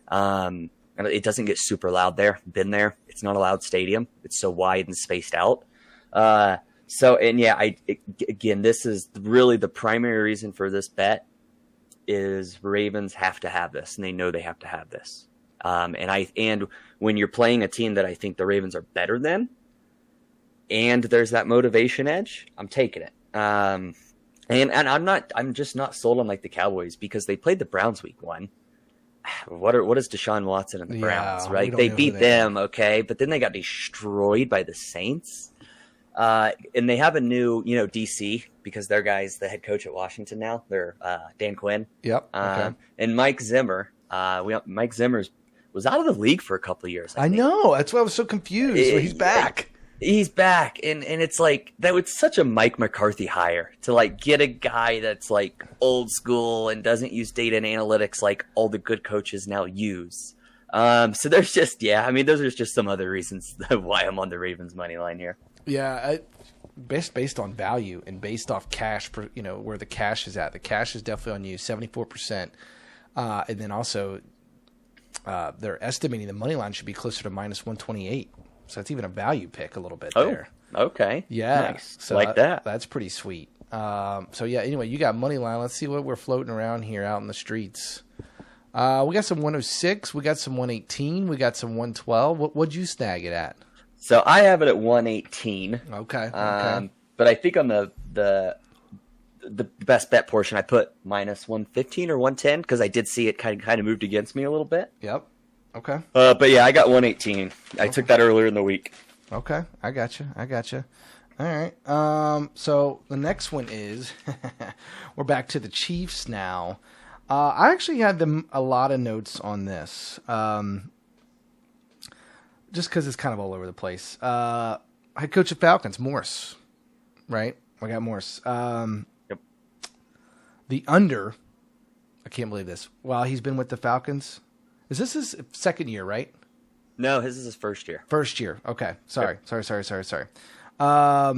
And it doesn't get super loud there. Been there. It's not a loud stadium. It's so wide and spaced out. Again, this is really the primary reason for this bet is Ravens have to have this, and they know they have to have this. And when you're playing a team that I think the Ravens are better than, and there's that motivation edge, I'm taking it. And I'm just not sold on the Cowboys because they played the Browns week 1. What is Deshaun Watson and the Browns, right? They beat them, okay, but then they got destroyed by the Saints. And they have a new, DC because their guy's the head coach at Washington now. They're Dan Quinn. Yep. Okay. And Mike Zimmer. Mike Zimmer was out of the league for a couple of years. I know. That's why I was so confused. He's back. He's back, and it's that was such a Mike McCarthy hire to get a guy that's old school and doesn't use data and analytics like all the good coaches now use. So there's just those are just some other reasons why I'm on the Ravens money line here. Yeah, based on value and based off cash, where the cash is at. The cash is definitely on you, 74%, and then also they're estimating the money line should be closer to minus 128. So that's even a value pick a little bit there. Okay. Yeah. Nice. So that. That's pretty sweet. Anyway, you got money line. Let's see what we're floating around here out in the streets. We got some 106. We got some 118. We got some 112. What'd you snag it at? So I have it at 118. Okay. But I think on the best bet portion, I put minus 115 or 110 because I did see it kind of moved against me a little bit. Yep. Okay. But yeah, I got 118. I took that earlier in the week. Okay. I got you. All right. So the next one is we're back to the Chiefs now. I actually had a lot of notes on this. Just because it's kind of all over the place. I head coach of Falcons, Morris. Right? I got Morris. Yep. The under, I can't believe this. While he's been with the Falcons, is this his second year, right? No, his is his first year. First year. Okay. Sorry. Yep. Sorry. I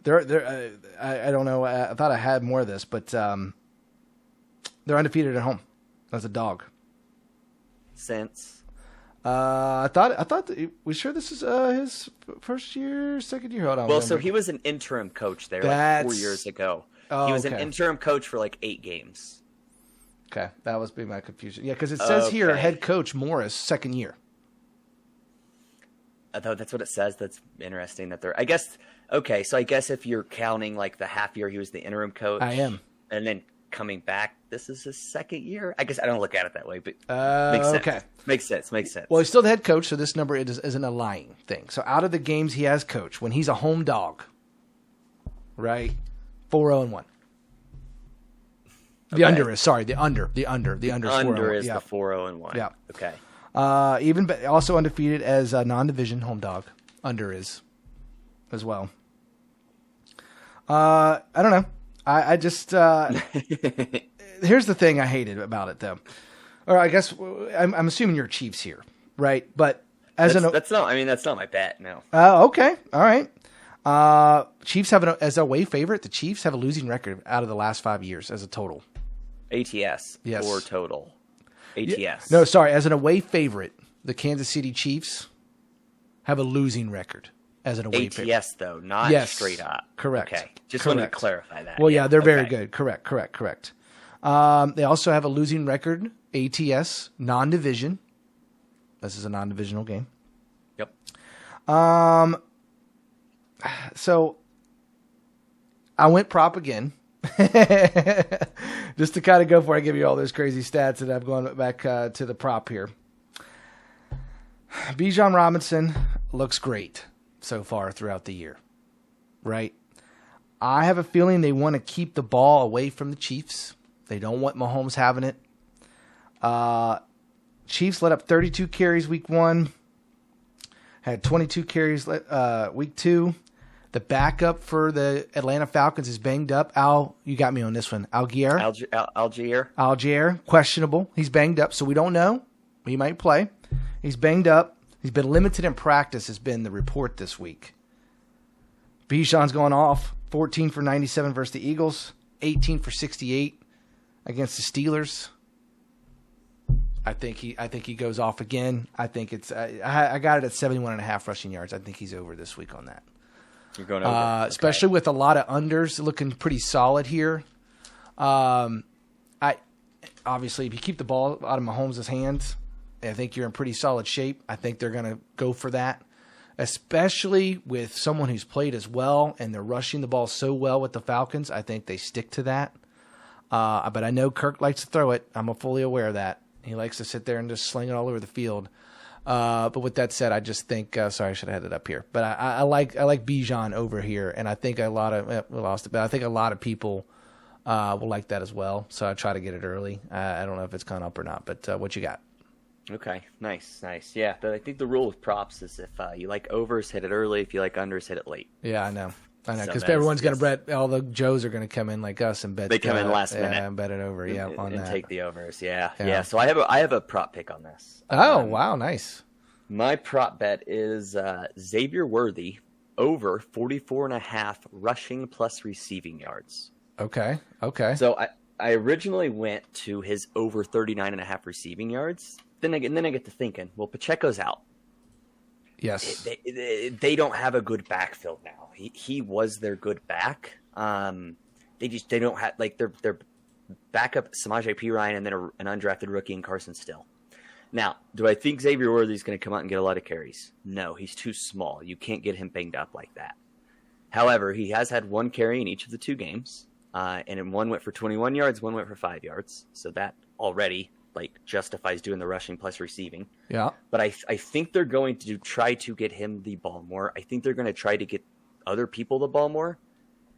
don't know. I thought I had more of this, but they're undefeated at home as a dog. Since I thought we sure this is his first year, second year. Hold on. Well, so he was an interim coach there like 4 years ago. He was an interim coach for like 8 games. Okay, that was be my confusion. Yeah, because it says here head coach Morris, second year. I thought that's what it says. That's interesting that they're. I guess okay. So I guess if you're counting like the half year he was the interim coach, I am, and then coming back, this is his second year. I guess I don't look at it that way, but makes sense. Makes sense. Well, he's still the head coach, so this number isn't a lying thing. So out of the games he has coached, when he's a home dog, right, 4-0-1. The under is the under. The under is the 4-0-1. Yeah. Okay. Even also undefeated as a non-division home dog. Under is as well. I don't know. I just here's the thing I hated about it though. Or I guess I'm assuming you're Chiefs here, right? But that's not my bet. No. Okay. All right. Chiefs have as a away favorite. The Chiefs have a losing record out of the last 5 years as a total. ATS yes. Or total. ATS. Yeah. No, sorry. As an away favorite, the Kansas City Chiefs have a losing record as an away favorite. ATS though, not straight up. Correct. Okay. Just wanted to clarify that. Well, yeah, they're very good. Correct. They also have a losing record. ATS non-division. This is a non-divisional game. Yep. So I went prop again. Just to kind of go before I give you all those crazy stats that I've gone back to the prop here. Bijan Robinson looks great so far throughout the year, right? I have a feeling they want to keep the ball away from the Chiefs. They don't want Mahomes having it. Chiefs let up 32 carries week 1, had 22 carries week 2. The backup for the Atlanta Falcons is banged up. Al, you got me on this one. Algier, questionable. He's banged up, so we don't know. He might play. He's banged up. He's been limited in practice, has been the report this week. Bijan's going off. 14 for 97 versus the Eagles. 18 for 68 against the Steelers. I think he goes off again. I think it's. I got it at 71.5 rushing yards. I think he's over this week on that. You're going over, okay. Especially with a lot of unders looking pretty solid here. Obviously, if you keep the ball out of Mahomes' hands, I think you're in pretty solid shape. I think they're going to go for that, especially with someone who's played as well and they're rushing the ball so well with the Falcons. I think they stick to that. But I know Kirk likes to throw it. I'm fully aware of that. He likes to sit there and just sling it all over the field. But with that said, I just think sorry, I should have had it up here. But I like Bijan over here, and I think a lot of we lost it, but I think a lot of people will like that as well. So I try to get it early. I don't know if it's gone up or not, but what you got? Okay, nice. Yeah, I think the rule with props is if you like overs, hit it early. If you like unders, hit it late. Yeah, I know. Because everyone's going to bet. All the Joes are going to come in like us and bet. They come in last minute and bet it over. Yeah, on and that. Take the overs. Yeah. So I have a prop pick on this. Oh wow, nice. My prop bet is Xavier Worthy over 44.5 rushing plus receiving yards. Okay. So I originally went to his over 39.5 receiving yards. Then I get to thinking, well, Pacheco's out. Yes. They don't have a good backfield now. He was their good back. They don't have like their backup Samaje Perine and then an undrafted rookie in Carson Still. Now, do I think Xavier Worthy is going to come out and get a lot of carries? No, he's too small. You can't get him banged up like that. However, he has had 1 carry in each of the 2 games, and one went for 21 yards, one went for 5 yards. So that already justifies doing the rushing plus receiving. Yeah. But I think they're going to try to get him the ball more. I think they're going to try to get other people the ball more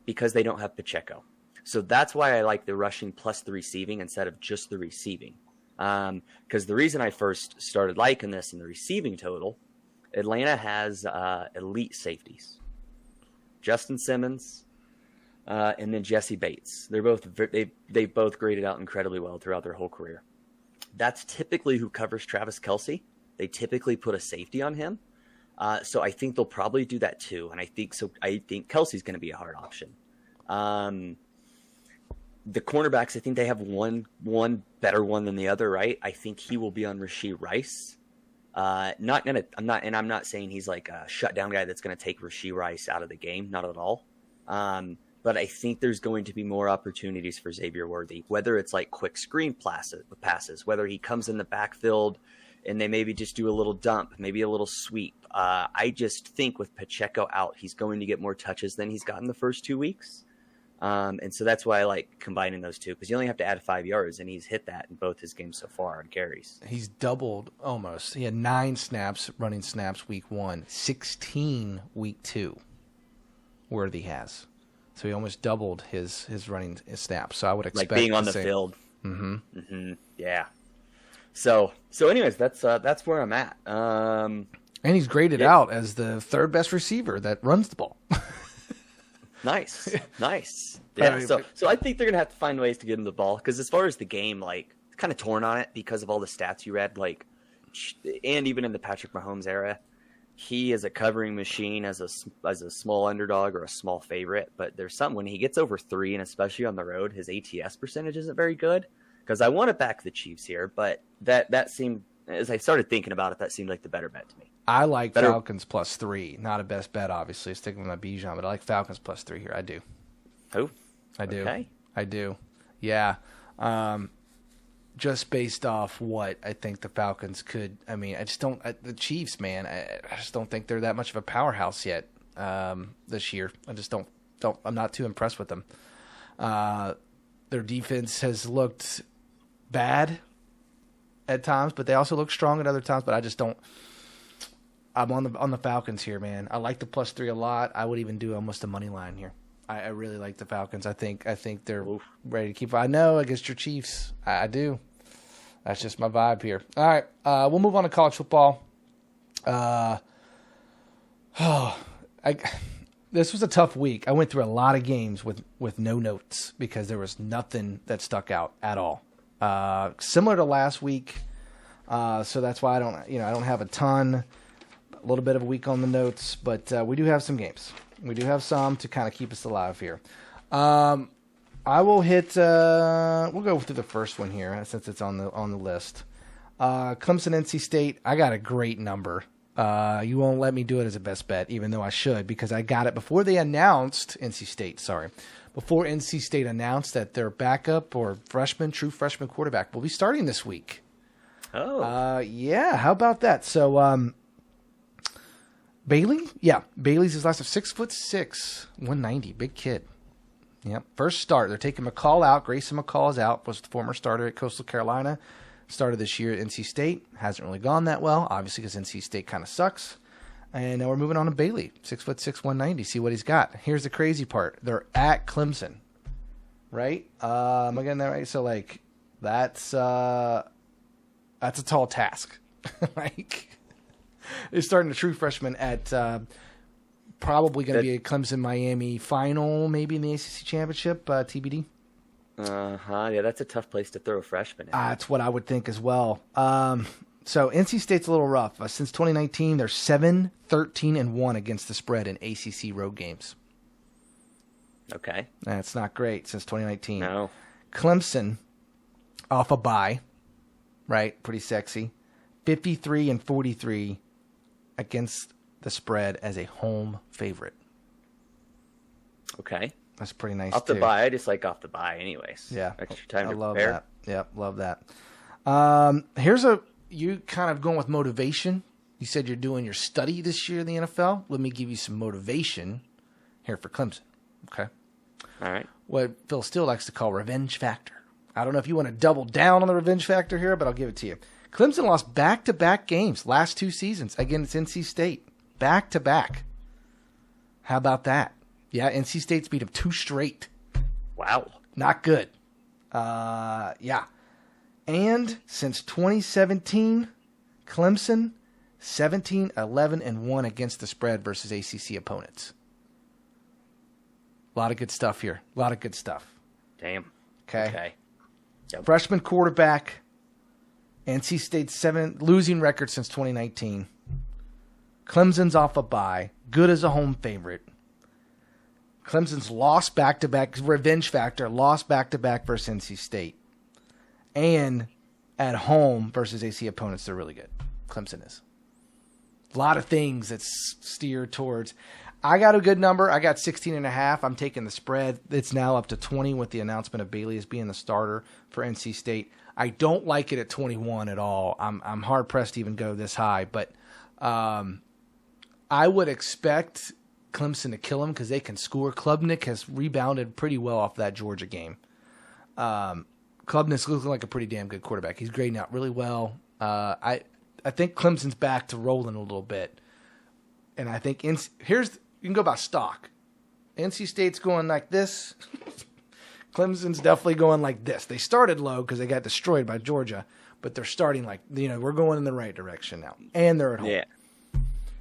because they don't have Pacheco. So that's why I like the rushing plus the receiving instead of just the receiving. Because the reason I first started liking this in the receiving total Atlanta has elite safeties. Justin Simmons, and then Jesse Bates. They both graded out incredibly well throughout their whole career. That's typically who covers Travis Kelce. They typically put a safety on him. So I think they'll probably do that too. And I think Kelce's going to be a hard option. The cornerbacks, I think they have one better one than the other, right? I think he will be on Rashee Rice. I'm not saying he's like a shutdown guy that's going to take Rashee Rice out of the game, not at all. But I think there's going to be more opportunities for Xavier Worthy, whether it's like quick screen passes, whether he comes in the backfield and they maybe just do a little dump, maybe a little sweep. I just think with Pacheco out, he's going to get more touches than he's gotten the first 2 weeks. And so that's why I like combining those two, because you only have to add 5 yards, and he's hit that in both his games so far on carries. He's doubled almost. He had 9 running snaps week 1, 16 week 2. Worthy has. So he almost doubled his running snaps. So I would expect like being on the field. Yeah. So anyways, that's where I'm at. And he's graded out as the 3rd best receiver that runs the ball. Nice. Yeah. So I think they're gonna have to find ways to get him the ball, because as far as the game, like, kind of torn on it because of all the stats you read, like, and even in the Patrick Mahomes era, he is a covering machine as a small underdog or a small favorite. But there's something when he gets over 3, and especially on the road, his ATS percentage isn't very good. Because I want to back the Chiefs here, but that seemed, as I started thinking about it, that seemed like the better bet to me. I like Falcons +3. Not a best bet, obviously. Sticking with my Bijan, but I like Falcons +3 here. I do. Oh, I do. Okay. I do. Yeah. Just based off what I think the Falcons could. I mean, I just don't. The Chiefs, man. I just don't think they're that much of a powerhouse yet this year. I just don't. I'm not too impressed with them. Their defense has looked bad at times, but they also look strong at other times. But I just don't. I'm on the Falcons here, man. I like the +3 a lot. I would even do almost a money line here. I really like the Falcons. I think they're ready to keep. I know against your Chiefs. I do. That's just my vibe here. All right, we'll move on to college football. This was a tough week. I went through a lot of games with no notes because there was nothing that stuck out at all. Similar to last week, so that's why I don't have a ton. A little bit of a week on the notes, but we do have some games. We do have some to kind of keep us alive here. I will hit. We'll go through the first one here since it's on the list. Clemson, NC State. I got a great number. You won't let me do it as a best bet, even though I should, because I got it before they announced NC State. Sorry, before NC State announced that their backup or true freshman quarterback will be starting this week. Oh, yeah. How about that? So, Bailey? Yeah. Bailey's his last of 6'6", 190. Big kid. Yep. First start. They're taking McCall out. Grayson McCall is out. Was the former starter at Coastal Carolina. Started this year at NC State. Hasn't really gone that well, obviously, because NC State kind of sucks. And now we're moving on to Bailey. 6'6", 190. See what he's got. Here's the crazy part. They're at Clemson. Right? Am I getting that right? So, like, that's a tall task. Like, they're starting a true freshman at probably going to be a Clemson-Miami final, maybe in the ACC Championship, TBD. Yeah, that's a tough place to throw a freshman in. That's what I would think as well. So NC State's a little rough. Since 2019, they're 7-13-1 against the spread in ACC road games. Okay. That's not great since 2019. No. Clemson, off a bye, right? Pretty sexy. 53-43 against the spread as a home favorite. Okay. That's pretty nice, off the bye. I just like off the bye anyways. Yeah. Extra time to love prepare. That. Yep, love that. You kind of going with motivation. You said you're doing your study this year in the NFL. Let me give you some motivation here for Clemson. Okay. All right. What Phil Steele likes to call revenge factor. I don't know if you want to double down on the revenge factor here, but I'll give it to you. Clemson lost back-to-back games last 2 seasons against NC State. Back-to-back. How about that? Yeah, NC State's beat them 2 straight. Wow. Not good. Yeah. And since 2017, Clemson 17, 11, and 1 against the spread versus ACC opponents. A lot of good stuff here. A lot of good stuff. Damn. Okay. Yep. Freshman quarterback. NC State's 7 losing record since 2019. Clemson's off a bye. Good as a home favorite. Clemson's lost back-to-back, revenge factor, lost back-to-back versus NC State. And at home versus AC opponents, they're really good. Clemson is. A lot of things that steer towards. I got a good number. I got 16.5. I'm taking the spread. It's now up to 20 with the announcement of Bailey as being the starter for NC State. I don't like it at 21 at all. I'm hard-pressed to even go this high. But I would expect Clemson to kill him because they can score. Klubnik has rebounded pretty well off that Georgia game. Klubnik's looking like a pretty damn good quarterback. He's grading out really well. I think Clemson's back to rolling a little bit. And I think you can go by stock. NC State's going like this. Clemson's definitely going like this. They started low because they got destroyed by Georgia, but they're starting like, we're going in the right direction now. And they're at home. Yeah.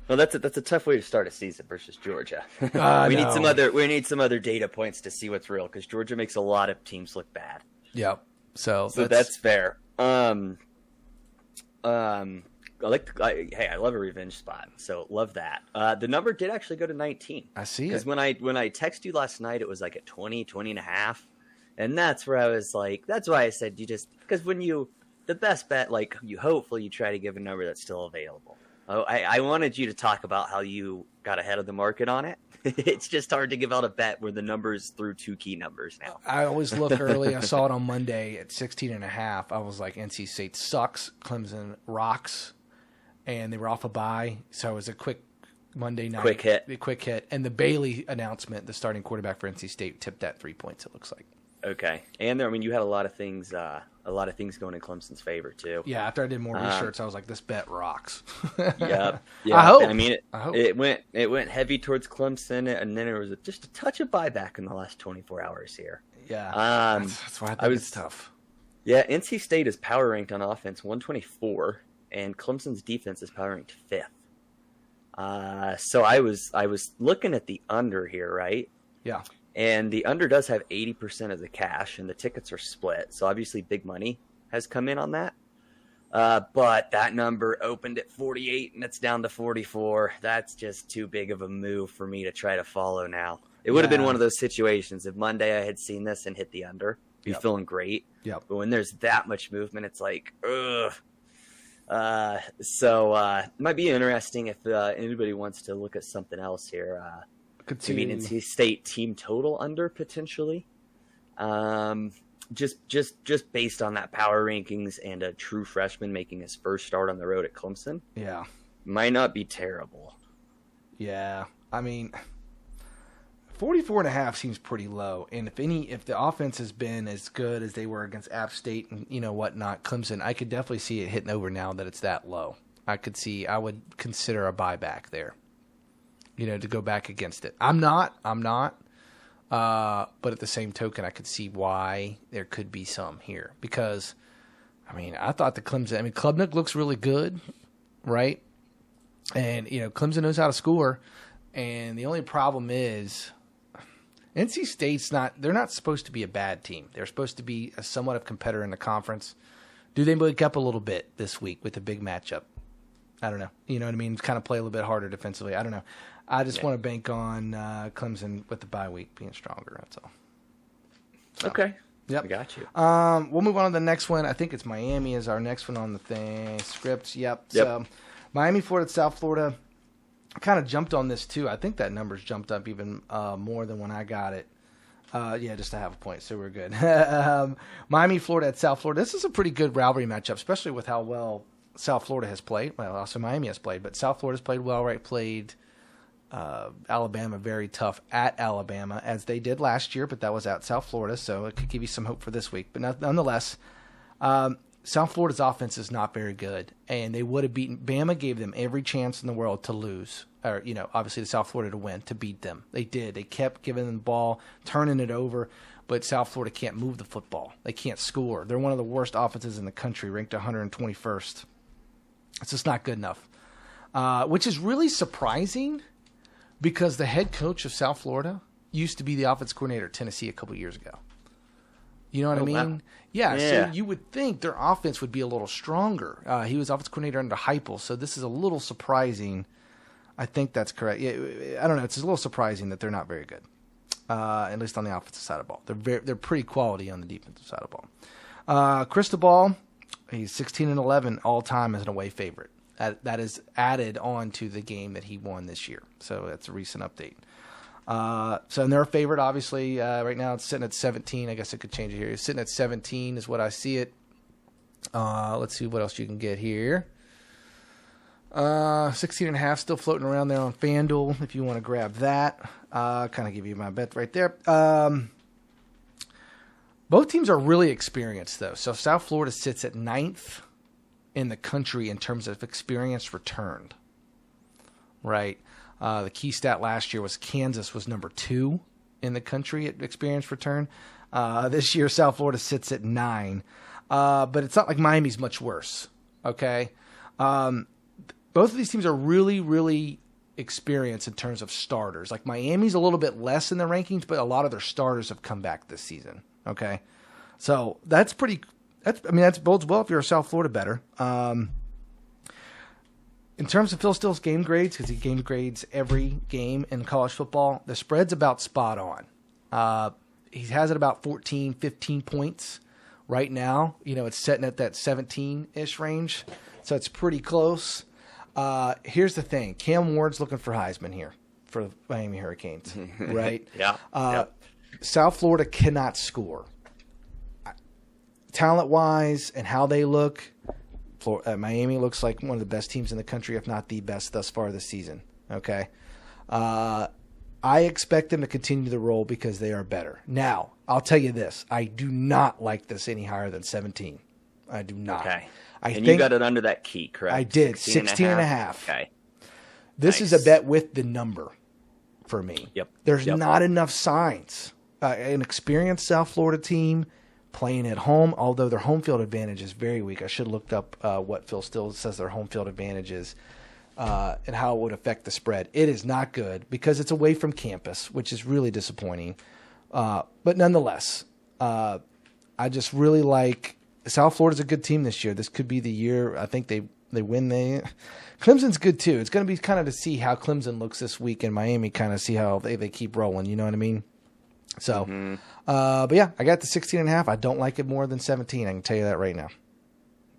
Well, that's a tough way to start a season versus Georgia. We need some other data points to see what's real because Georgia makes a lot of teams look bad. Yep. So that's fair. I love a revenge spot, so love that. The number did actually go to 19. I see it. Because when I texted you last night, it was like at 20 and a half. And that's where I was like, that's why I said because the best bet, like hopefully you try to give a number that's still available. Oh, I wanted you to talk about how you got ahead of the market on it. It's just hard to give out a bet where the number's through 2 key numbers now. I always look early. I saw it on Monday at 16.5. I was like, NC State sucks. Clemson rocks. And they were off a bye. So it was a quick Monday night. Quick hit. And the Bailey announcement, the starting quarterback for NC State, tipped that 3 points, it looks like. Okay. And you had a lot of things going in Clemson's favor too. Yeah, after I did more research, I was like, this bet rocks. Yeah. I hope. I mean, it went heavy towards Clemson, and then there was just a touch of buyback in the last 24 hours here. Yeah. That's why I think it's tough. Yeah, NC State is power ranked on offense 124, and Clemson's defense is power ranked 5th. So I was looking at the under here, right? Yeah. And the under does have 80% of the cash, and the tickets are split. So obviously big money has come in on that. But that number opened at 48, and it's down to 44. That's just too big of a move for me to try to follow now. It would have been one of those situations. If Monday I had seen this and hit the under, be feeling great. Yep. But when there's that much movement, it's like, ugh. It might be interesting if anybody wants to look at something else here. Maybe an NC State team total under potentially. Just based on that power rankings and a true freshman making his first start on the road at Clemson. Yeah. Might not be terrible. Yeah. I mean, 44.5 seems pretty low. And if the offense has been as good as they were against App State and whatnot, Clemson, I could definitely see it hitting over now that it's that low. I would consider a buyback there. To go back against it. I'm not. But at the same token, I could see why there could be some here. Because, I thought Klubnik looks really good, right? And, Clemson knows how to score. And the only problem is NC State's they're not supposed to be a bad team. They're supposed to be a somewhat of competitor in the conference. Do they wake up a little bit this week with a big matchup? I don't know. You know what I mean? Kind of play a little bit harder defensively. I don't know. I just want to bank on Clemson with the bye week being stronger. That's all. So, okay. Yep. I got you. We'll move on to the next one. I think it's Miami is our next one on the script. Yep. So Miami, Florida, South Florida. I kind of jumped on this too. I think that number's jumped up even more than when I got it. Just to have a point, so we're good. Miami, Florida at South Florida. This is a pretty good rivalry matchup, especially with how well South Florida has played. Well, also Miami has played, but South Florida's played well, right? Played Alabama very tough at Alabama, as they did last year, but that was at South Florida, so it could give you some hope for this week. But nonetheless, South Florida's offense is not very good, and they would have beaten – Bama gave them every chance in the world to lose, or, obviously to South Florida to win, to beat them. They did. They kept giving them the ball, turning it over, but South Florida can't move the football. They can't score. They're one of the worst offenses in the country, ranked 121st. It's just not good enough. which is really surprising because the head coach of South Florida used to be the offense coordinator at Tennessee a couple years ago. You know what I mean? Wow. Yeah, Yeah. so you would think their offense would be a little stronger. He was offense coordinator under Heupel, so this is a little surprising. I think that's correct. Yeah, I don't know. It's a little surprising that they're not very good, at least on the offensive side of the ball. They're pretty quality on the defensive side of the ball. Cristobal, he's 16-11 all time as an away favorite. That is added on to the game that he won this year. So that's a recent update. And they're a favorite, obviously. Right now it's sitting at 17. I guess it could change it here. It's sitting at 17 is what I see it. Let's see what else you can get here. 16.5 still floating around there on FanDuel if you want to grab that. Kind of give you my bet right there. Both teams are really experienced, though. So South Florida sits at 9th in the country in terms of experience returned. Right? The key stat last year was Kansas was number 2 in the country at experience return. This year, South Florida sits at 9. But it's not like Miami's much worse. Okay? Both of these teams are really, really experienced in terms of starters. Like Miami's a little bit less in the rankings, but a lot of their starters have come back this season. Okay? So that bodes well if you're a South Florida bettor. In terms of Phil Steele's game grades, because he game grades every game in college football, the spread's about spot on. He has it about 14, 15 points right now. You know, it's setting at that 17-ish range, so it's pretty close. Here's the thing. Cam Ward's looking for Heisman here for the Miami Hurricanes, right? Yeah. South Florida cannot score. Talent-wise and how they look, Miami looks like one of the best teams in the country, if not the best thus far this season. Okay? I expect them to continue the roll because they are better. Now, I'll tell you this. I do not like this any higher than 17. I do not. Okay. I think you got it under that key, correct? I did. 16.5. Okay. This is a bet with the number for me. Yep. There's not enough signs. An experienced South Florida team playing at home, although their home field advantage is very weak. I should have looked up what Phil Steele says their home field advantage is and how it would affect the spread. It is not good because it's away from campus, which is really disappointing. But nonetheless, I just really like South Florida's a good team this year. This could be the year. I think they win. Clemson's good too. It's going to be kind of to see how Clemson looks this week in Miami, kind of see how they keep rolling. You know what I mean? So, but yeah, I got the 16.5. I don't like it more than 17. I can tell you that right now.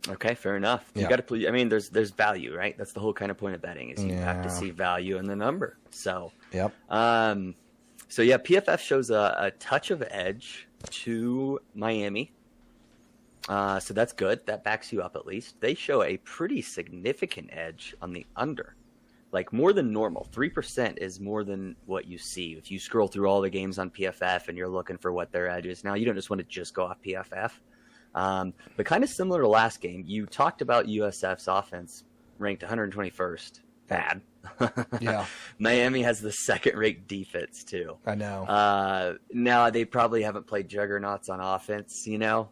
Okay, fair enough. You got to. I mean, there's value, right? That's the whole kind of point of betting is you have to see value in the number. So, yep. So yeah, PFF shows a touch of edge to Miami. So that's good. That backs you up at least. They show a pretty significant edge on the under. Like more than normal. 3% is more than what you see. If you scroll through all the games on PFF and you're looking for what their edge is. Now, you don't just want to just go off PFF. But kind of similar to last game, you talked about USF's offense ranked 121st. Bad. Yeah. Miami has the second-rate defense, too. I know. Now, they probably haven't played juggernauts on offense, you know?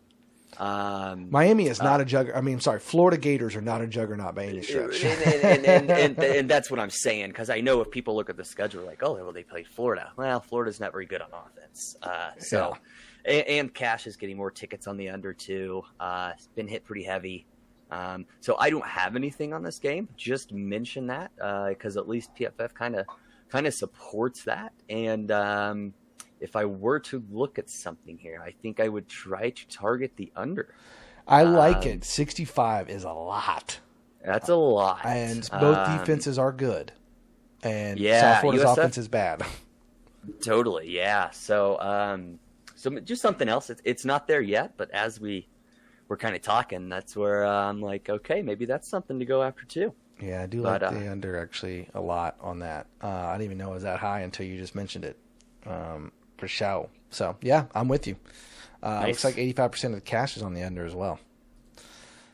Miami is not a juggernaut. I mean, sorry, Florida Gators are not a juggernaut by any stretch. and that's what I'm saying, because I know if people look at the schedule like, oh, well, they played Florida. Well, Florida's not very good on offense. And Cash is getting more tickets on the under, too. It's been hit pretty heavy. So I don't have anything on this game. Just mention that because at least PFF kind of supports that. And if I were to look at something here, I think I would try to target the under. I like it. 65 is a lot. That's a lot. And both defenses are good. And yeah, South Florida's USF, offense is bad. Totally, yeah. So just something else. It's not there yet, but as we're kind of talking, that's where I'm like, okay, maybe that's something to go after too. Yeah, I do like the under actually a lot on that. I didn't even know it was that high until you just mentioned it. For shoud. So yeah, I'm with you. Nice. Looks like 85% of the cash is on the under as well.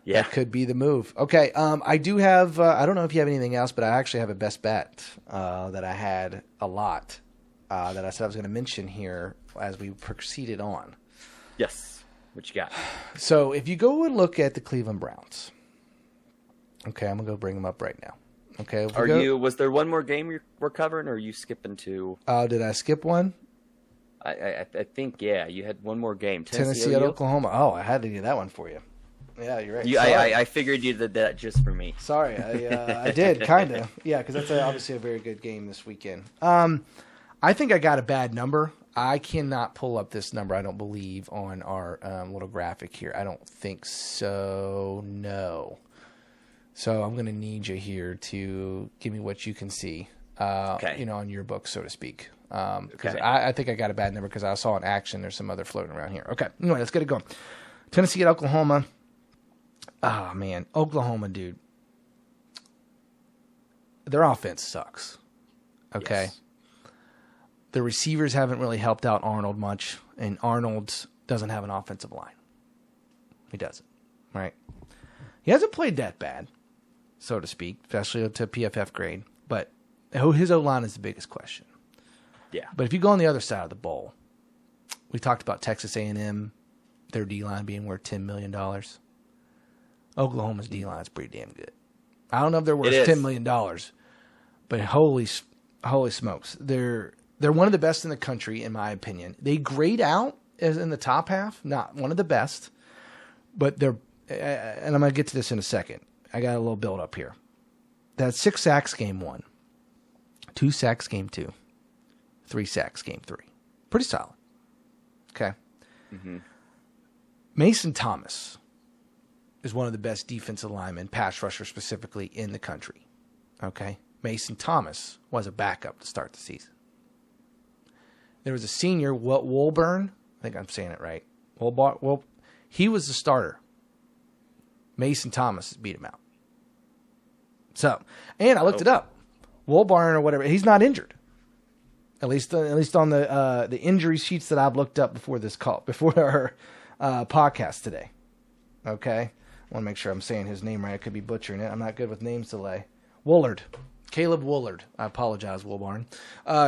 Yeah, that could be the move. Okay, I do have. I don't know if you have anything else, but I actually have a best bet that I had a lot that I said I was going to mention here as we proceeded on. Yes. What you got? So if you go and look at the Cleveland Browns, okay, I'm gonna go bring them up right now. Okay. Was there one more game we're covering, or are you skipping to? Did I skip one? I think, yeah, you had one more game. Tennessee at Oklahoma. Oh, I had to do that one for you. Yeah, you're right. I figured you did that just for me. Sorry, I did, kind of. Yeah, because that's obviously a very good game this weekend. I think I got a bad number. I cannot pull up this number, I don't believe, on our little graphic here. I don't think so, no. So I'm going to need you here to give me what you can see, okay. On your book, so to speak. Because Okay. I think I got a bad number because I saw an action. There's some other floating around here. Okay, anyway, let's get it going. Tennessee at Oklahoma. Oh, man. Oklahoma, dude. Their offense sucks. Okay? Yes. The receivers haven't really helped out Arnold much, and Arnold doesn't have an offensive line. He doesn't, right? He hasn't played that bad, so to speak, especially to PFF grade, but his O-line is the biggest question. Yeah. But if you go on the other side of the bowl, we talked about Texas A&M, their D-line being worth $10 million. Oklahoma's D-line is pretty damn good. I don't know if they're worth $10 million, but holy smokes. They're one of the best in the country, in my opinion. They grade out as in the top half, not one of the best, but they're, and I'm going to get to this in a second. I got a little build up here. That 6 sacks game 1, 2 sacks game 2, 3 sacks game 3. Pretty solid. Okay. Mm-hmm. Mason Thomas is one of the best defensive linemen, pass rusher specifically, in the country. Okay. Mason Thomas was a backup to start the season. There was a senior, Wilburn. I think I'm saying it right. He was the starter. Mason Thomas beat him out. So, and I looked it up. Wilburn or whatever, he's not injured. At least on the injury sheets that I've looked up before this call, before our podcast today. Okay, I want to make sure I'm saying his name right. I could be butchering it. I'm not good with names today. Woolard. Caleb Woolard. I apologize, Wilbarn.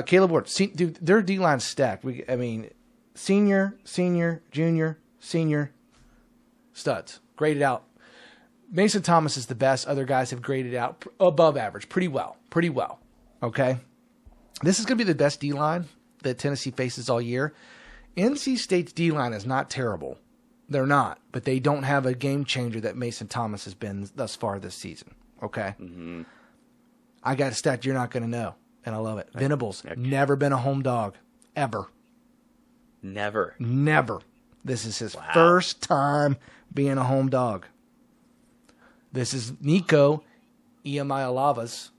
Caleb Woolard. Dude, their D-line's stacked. Senior, junior, senior, studs. Graded out. Mason Thomas is the best. Other guys have graded out above average. Pretty well. Okay? This is going to be the best D-line that Tennessee faces all year. NC State's D-line is not terrible. They're not. But they don't have a game changer that Mason Thomas has been thus far this season. Okay? Mm-hmm. I got a stat you're not going to know, and I love it. Venables, never been a home dog. Ever. Never. This is his first time being a home dog. This is Nico Iamaleava's.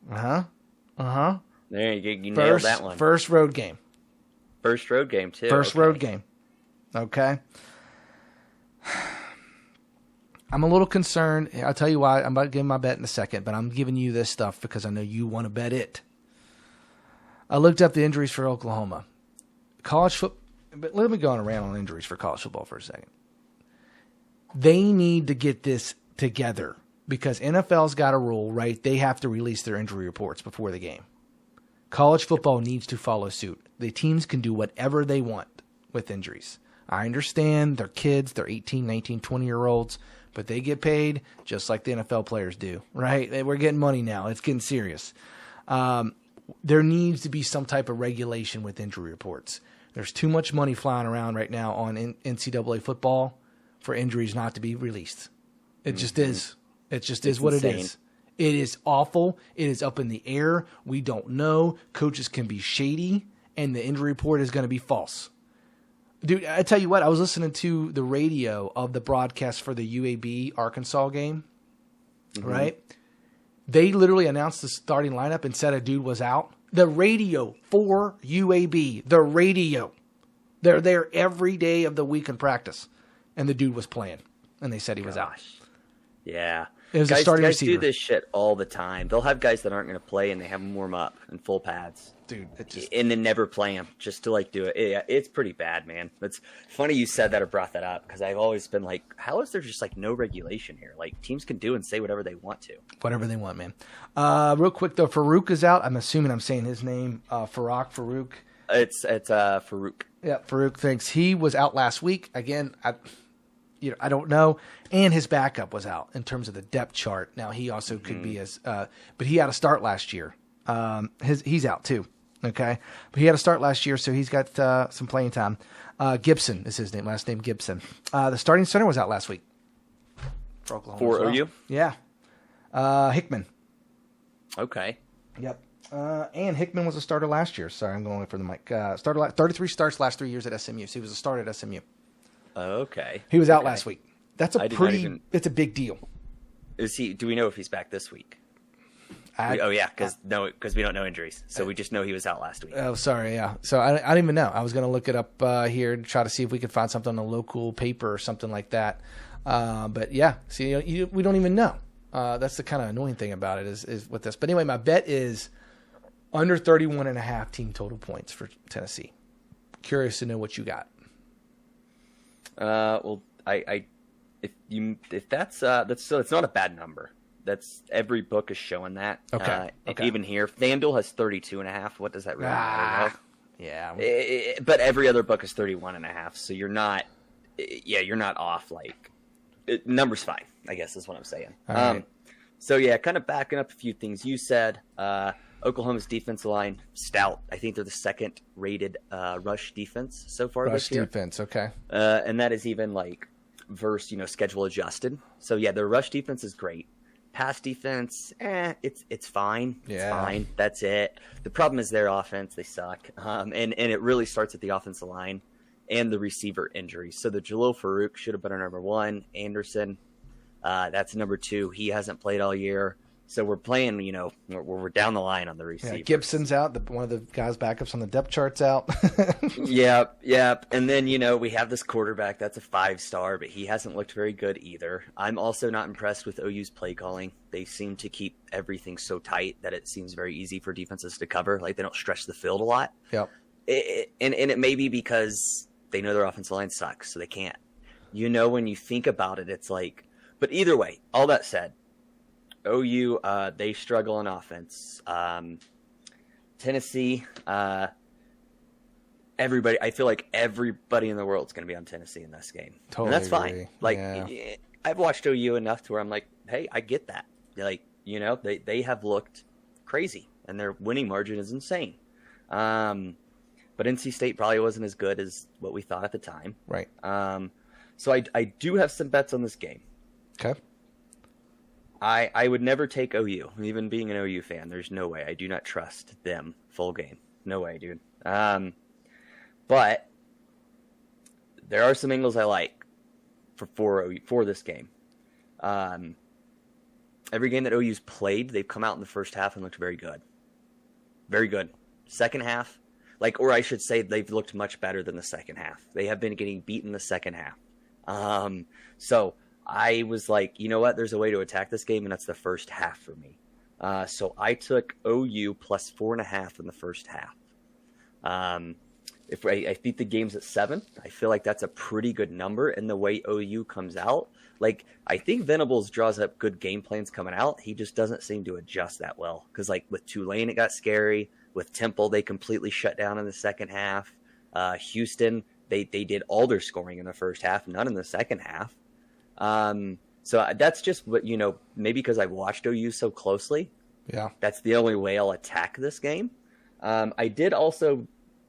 There you nailed that one. First road game. First road game, too. Road game. Okay. I'm a little concerned. I'll tell you why. I'm about to give my bet in a second, but I'm giving you this stuff because I know you want to bet it. I looked up the injuries for Oklahoma. College football. But let me go on a rant on injuries for college football for a second. They need to get this together because NFL's got a rule, right? They have to release their injury reports before the game. College football needs to follow suit. The teams can do whatever they want with injuries. I understand they're kids, they're 18, 19, 20-year-olds, but they get paid just like the NFL players do, right? We're getting money now. It's getting serious. There needs to be some type of regulation with injury reports. There's too much money flying around right now on NCAA football for injuries not to be released. It just is. It just is what insane. It is. It is awful. It is up in the air. We don't know. Coaches can be shady, and the injury report is going to be false. Dude, I tell you what, I was listening to the radio of the broadcast for the UAB Arkansas game, right? They literally announced the starting lineup and said a dude was out. The radio for UAB, the radio. They're there every day of the week in practice, and the dude was playing, and they said he was out. Yeah. It was a starting guys receiver. do this shit all the time. They'll have guys that aren't going to play, and they have them warm up in full pads. Dude, and then never play them just to do it. Yeah, it's pretty bad, man. It's funny you said that or brought that up because I've always been like, how is there just no regulation here? Teams can do and say whatever they want to. Whatever they want, man. Real quick though, Farouk is out. I'm assuming I'm saying his name. Farouk. It's Farouk. Yeah, Farouk. Thanks. He was out last week. Again, I don't know. And his backup was out in terms of the depth chart. Now he also could be but he had a start last year. He's out too. Okay, but he had a start last year, so he's got some playing time. Gibson is his name, last name Gibson. The starting center was out last week for Oklahoma. For OU? Yeah. Hickman. Okay. Yep. And Hickman was a starter last year. Sorry, I'm going away from the mic. Started 33 starts last 3 years at SMU. So he was a starter at SMU. Okay. He was out last week. That's it's a big deal. Is he? Do we know if he's back this week? Because we don't know injuries, so we just know he was out last week. Oh, sorry, yeah. So I don't even know. I was going to look it up here and try to see if we could find something on a local paper or something like that. But yeah, see, we don't even know. That's the kind of annoying thing about it is with this. But anyway, my bet is under 31.5 team total points for Tennessee. Curious to know what you got. Well, if that's it's not a bad number. That's every book is showing that. Okay. Even here, FanDuel has 32.5. What does that really matter? Yeah. But every other book is 31.5. So you're not off. Like number's fine, I guess is what I'm saying. Right. So yeah, kind of backing up a few things you said. Oklahoma's defensive line, stout. I think they're the second rated rush defense so far this year. Rush defense, okay. And that is even like versus, schedule adjusted. So yeah, their rush defense is great. Pass defense, it's fine. Yeah. It's fine. That's it. The problem is their offense. They suck. And it really starts at the offensive line and the receiver injuries. So the Jalil Farouk should have been our number one. Anderson, that's number two. He hasn't played all year. So we're playing, we're down the line on the receiver. Yeah, Gibson's out. One of the guys' backups on the depth chart's out. Yep. And then, we have this quarterback that's a 5-star, but he hasn't looked very good either. I'm also not impressed with OU's play calling. They seem to keep everything so tight that it seems very easy for defenses to cover. Like, they don't stretch the field a lot. Yep. And it may be because they know their offensive line sucks, so they can't. When you think about it, it's like... But either way, all that said, OU, they struggle on offense. Tennessee, I feel like everybody in the world is going to be on Tennessee in this game. Totally, and that's agree. Fine. Like, I've watched OU enough to where I'm like, hey, I get that. Like, they have looked crazy, and their winning margin is insane. But NC State probably wasn't as good as what we thought at the time. Right. So I do have some bets on this game. Okay. I would never take OU. Even being an OU fan, there's no way. I do not trust them full game. No way, dude. But there are some angles I like for this game. Every game that OU's played, they've come out in the first half and looked very good. Very good. Second half, or I should say they've looked much better than the second half. They have been getting beaten the second half. So I was like, you know what? There's a way to attack this game, and that's the first half for me. So I took OU plus 4.5 in the first half. If I think the game's at 7, I feel like that's a pretty good number. And the way OU comes out, I think Venables draws up good game plans coming out. He just doesn't seem to adjust that well. Because with Tulane, it got scary. With Temple, they completely shut down in the second half. Houston, they did all their scoring in the first half, none in the second half. So that's just what, maybe because I've watched OU so closely. Yeah. That's the only way I'll attack this game. I did also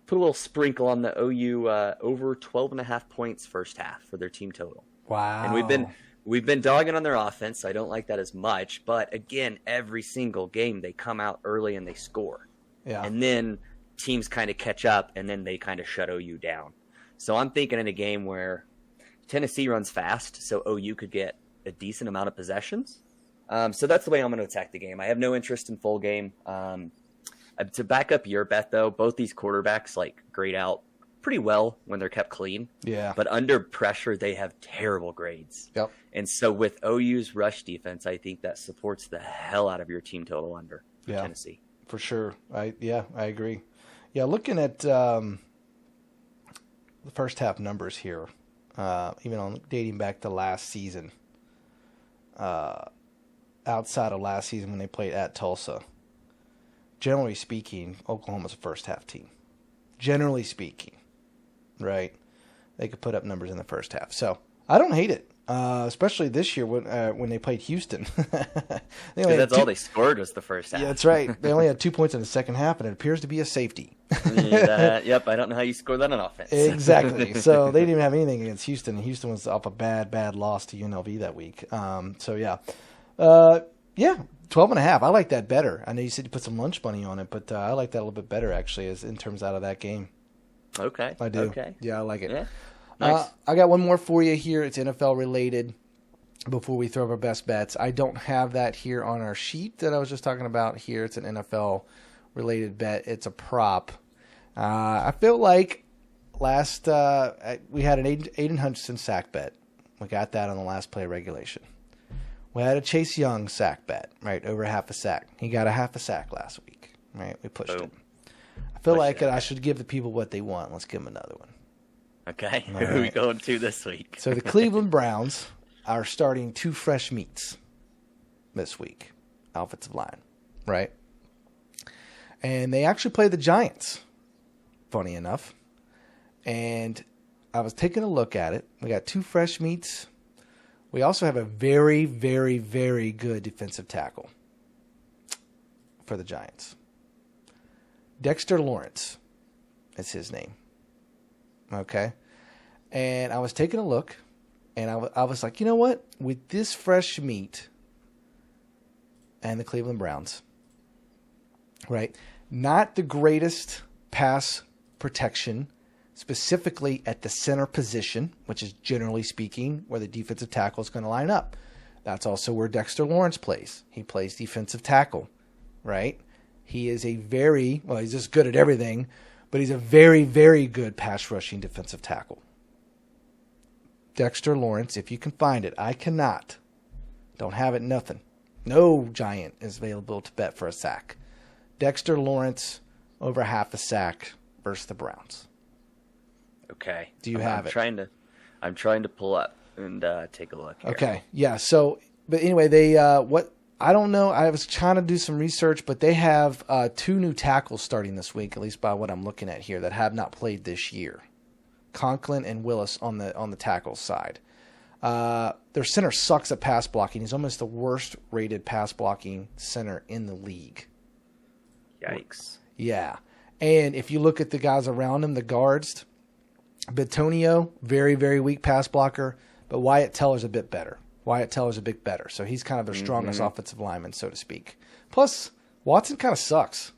put a little sprinkle on the OU over 12.5 points first half for their team total. Wow. And we've been dogging on their offense, so I don't like that as much. But again, every single game they come out early and they score. Yeah. And then teams kind of catch up, and then they kind of shut OU down. So I'm thinking in a game where Tennessee runs fast, so OU could get a decent amount of possessions. So that's the way I'm going to attack the game. I have no interest in full game. To back up your bet, though, both these quarterbacks grade out pretty well when they're kept clean. Yeah. But under pressure, they have terrible grades. Yep. And so with OU's rush defense, I think that supports the hell out of your team total under for Tennessee. For sure. I agree. Yeah, looking at the first half numbers here, even on dating back to last season, outside of last season when they played at Tulsa, generally speaking, Oklahoma's a first half team. Generally speaking, right? They could put up numbers in the first half. So I don't hate it. especially this year when they played Houston. That's all they scored was the first half. Yeah, that's right. They only had 2 points in the second half, and it appears to be a safety. Yep, I don't know how you score that on offense. Exactly. So they didn't even have anything against Houston. Houston was off a bad loss to UNLV that week. So yeah. 12.5. I like that better. I know you said you put some lunch money on it, but I like that a little bit better, actually, as in terms out of that game. Okay. I do. Okay. Yeah, I like it. Yeah. Nice. I got one more for you here. It's NFL related before we throw up our best bets. I don't have that here on our sheet that I was just talking about here. It's an NFL related bet. It's a prop. I feel like we had an Aiden Hutchinson sack bet. We got that on the last play of regulation. We had a Chase Young sack bet, right, over half a sack. He got a half a sack last week, right? We pushed it. I feel like I should give the people what they want. Let's give them another one. Okay, who are we going to this week? So the Cleveland Browns are starting 2 fresh meats this week, offensive line, right? And they actually play the Giants, funny enough. And I was taking a look at it. We got 2 fresh meats. We also have a very, very, very good defensive tackle for the Giants. Dexter Lawrence is his name. Okay? And I was taking a look, and I was like, you know what? With this fresh meat and the Cleveland Browns, right? Not the greatest pass protection, specifically at the center position, which is generally speaking where the defensive tackle is going to line up. That's also where Dexter Lawrence plays. He plays defensive tackle, right? He is he's just good at everything, but he's a very, very good pass rushing defensive tackle. Dexter Lawrence, if you can find it, I cannot. Don't have it, nothing. No Giant is available to bet for a sack. Dexter Lawrence over half a sack versus the Browns. Okay. Do you have it? I'm trying to pull up and take a look here. Okay. Yeah. So, but anyway, I don't know. I was trying to do some research, but they have 2 new tackles starting this week, at least by what I'm looking at here, that have not played this year. Conklin and Willis on the tackle side. Their center sucks at pass blocking. He's almost the worst rated pass blocking center in the league. Yikes. Yeah. And if you look at the guys around him, the guards, Bitonio, very, very weak pass blocker, but Wyatt Teller's a bit better. So he's kind of their strongest offensive lineman, so to speak. Plus, Watson kind of sucks.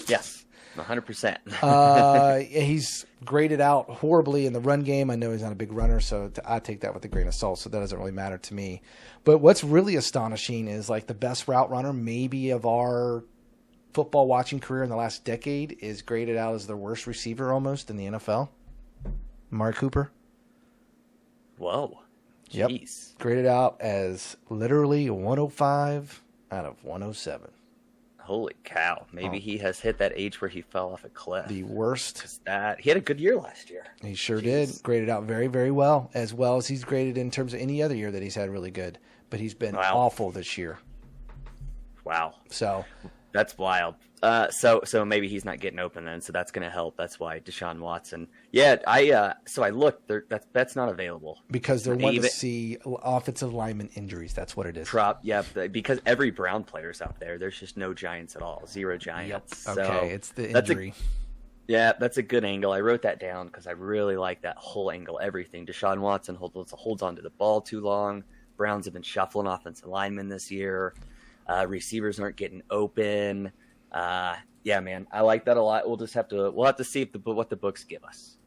Yes, 100%. He's graded out horribly in the run game. I know he's not a big runner, so I take that with a grain of salt, so that doesn't really matter to me. But what's really astonishing is like the best route runner maybe of our football watching career in the last decade is graded out as the worst receiver almost in the NFL. Amari Cooper. Whoa. Yep. Jeez. Graded out as literally 105 out of 107. Holy cow. Maybe he has hit that age where he fell off a cliff. The worst. He had a good year last year. He sure did. Graded out very, very well as he's graded in terms of any other year that he's had really good. But he's been awful this year. Wow. So that's wild. So maybe he's not getting open then, so that's going to help. That's why Deshaun Watson. Yeah, I looked. That's not available because they're wanting to see offensive lineman injuries. That's what it is. Because every Brown player's out there. There's just no Giants at all. 0 Giants. Yep. Okay, it's the injury. That's a good angle. I wrote that down because I really like that whole angle. Everything. Deshaun Watson holds on to the ball too long. Browns have been shuffling offensive linemen this year. Receivers aren't getting open. Yeah, man, I like that a lot. We'll have to see what the books give us.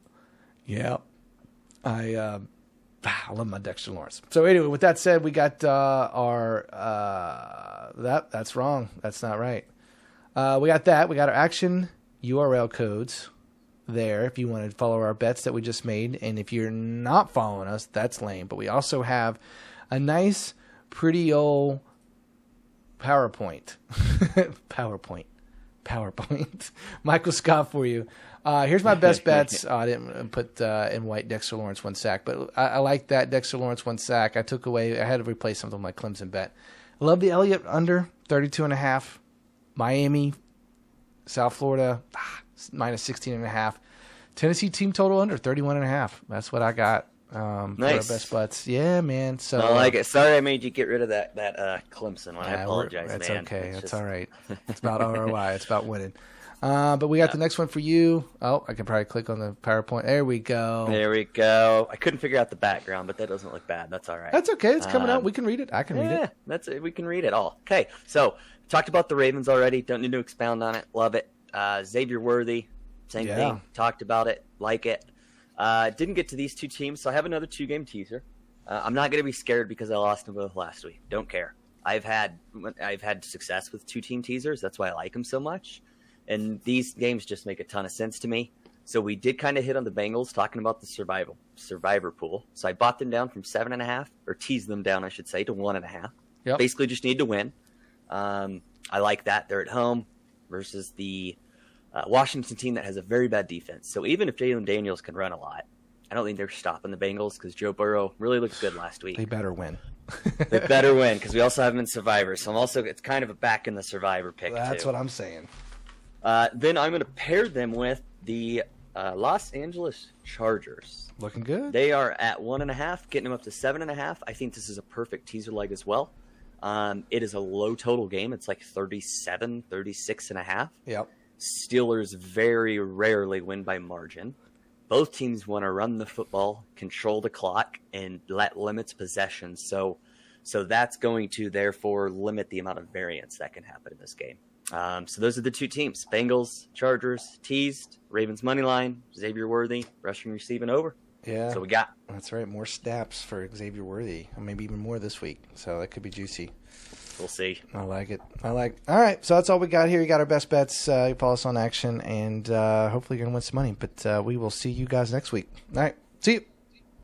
Yeah, I love my Dexter Lawrence. So anyway, with that said, we got that's wrong. That's not right. We got that. We got our action URL codes there if you want to follow our bets that we just made. And if you're not following us, that's lame. But we also have a nice, pretty old PowerPoint. Michael Scott for you. Here's my best bets. I didn't put in white Dexter Lawrence 1 sack, but I like that Dexter Lawrence 1 sack. I had to replace something like Clemson bet. I love the Elliott under 32.5. Miami, South Florida, minus 16.5. Tennessee team total under 31.5. That's what I got. For our Nice. best bets. Yeah, man. So I like it. Sorry I made you get rid of that Clemson one. I apologize, That's man. okay. It's That's just- all right. It's about ROI. It's about winning. But we got the next one for you. Oh, I can probably click on the PowerPoint. There we go. There we go. I couldn't figure out the background, but that doesn't look bad. That's all right. That's okay. It's coming out. We can read it. I can read Yeah, it. that's it. We can read it all. Okay, so talked about the Ravens already. Don't need to expound on it. Love it. Xavier Worthy, same thing. Talked about it. Like it. Didn't get to these two teams, so I have another 2-game teaser. I'm not going to be scared because I lost them both last week. Don't care. I've had success with 2-team teasers. That's why I like them so much. And these games just make a ton of sense to me. So we did kind of hit on the Bengals talking about the survivor pool. So I bought them down from 7.5, or teased them down, I should say, to 1.5. Yep. Basically just need to win. I like that. They're at home versus the Washington team that has a very bad defense. So even if Jalen Daniels can run a lot, I don't think they're stopping the Bengals because Joe Burrow really looked good last week. They better win. They better win because we also have them in Survivor. So it's kind of a back in the Survivor pick. That's too. what I'm saying. Then I'm going to pair them with the Los Angeles Chargers. Looking good. They are at 1.5, getting them up to 7.5. I think this is a perfect teaser leg as well. It is a low total game. It's like 37, 36.5. Yep. Steelers very rarely win by margin. Both teams want to run the football, control the clock, and let limits possessions. So that's going to therefore limit the amount of variance that can happen in this game. So those are the 2 teams: Bengals, Chargers, teased, Ravens money line, Xavier Worthy rushing, receiving over. Yeah. So we got. That's right. More snaps for Xavier Worthy, or maybe even more this week. So that could be juicy. We'll see. I like it. All right. So that's all we got here. You got our best bets. You follow us on Action, and hopefully you're going to win some money. But we will see you guys next week. All right. See you.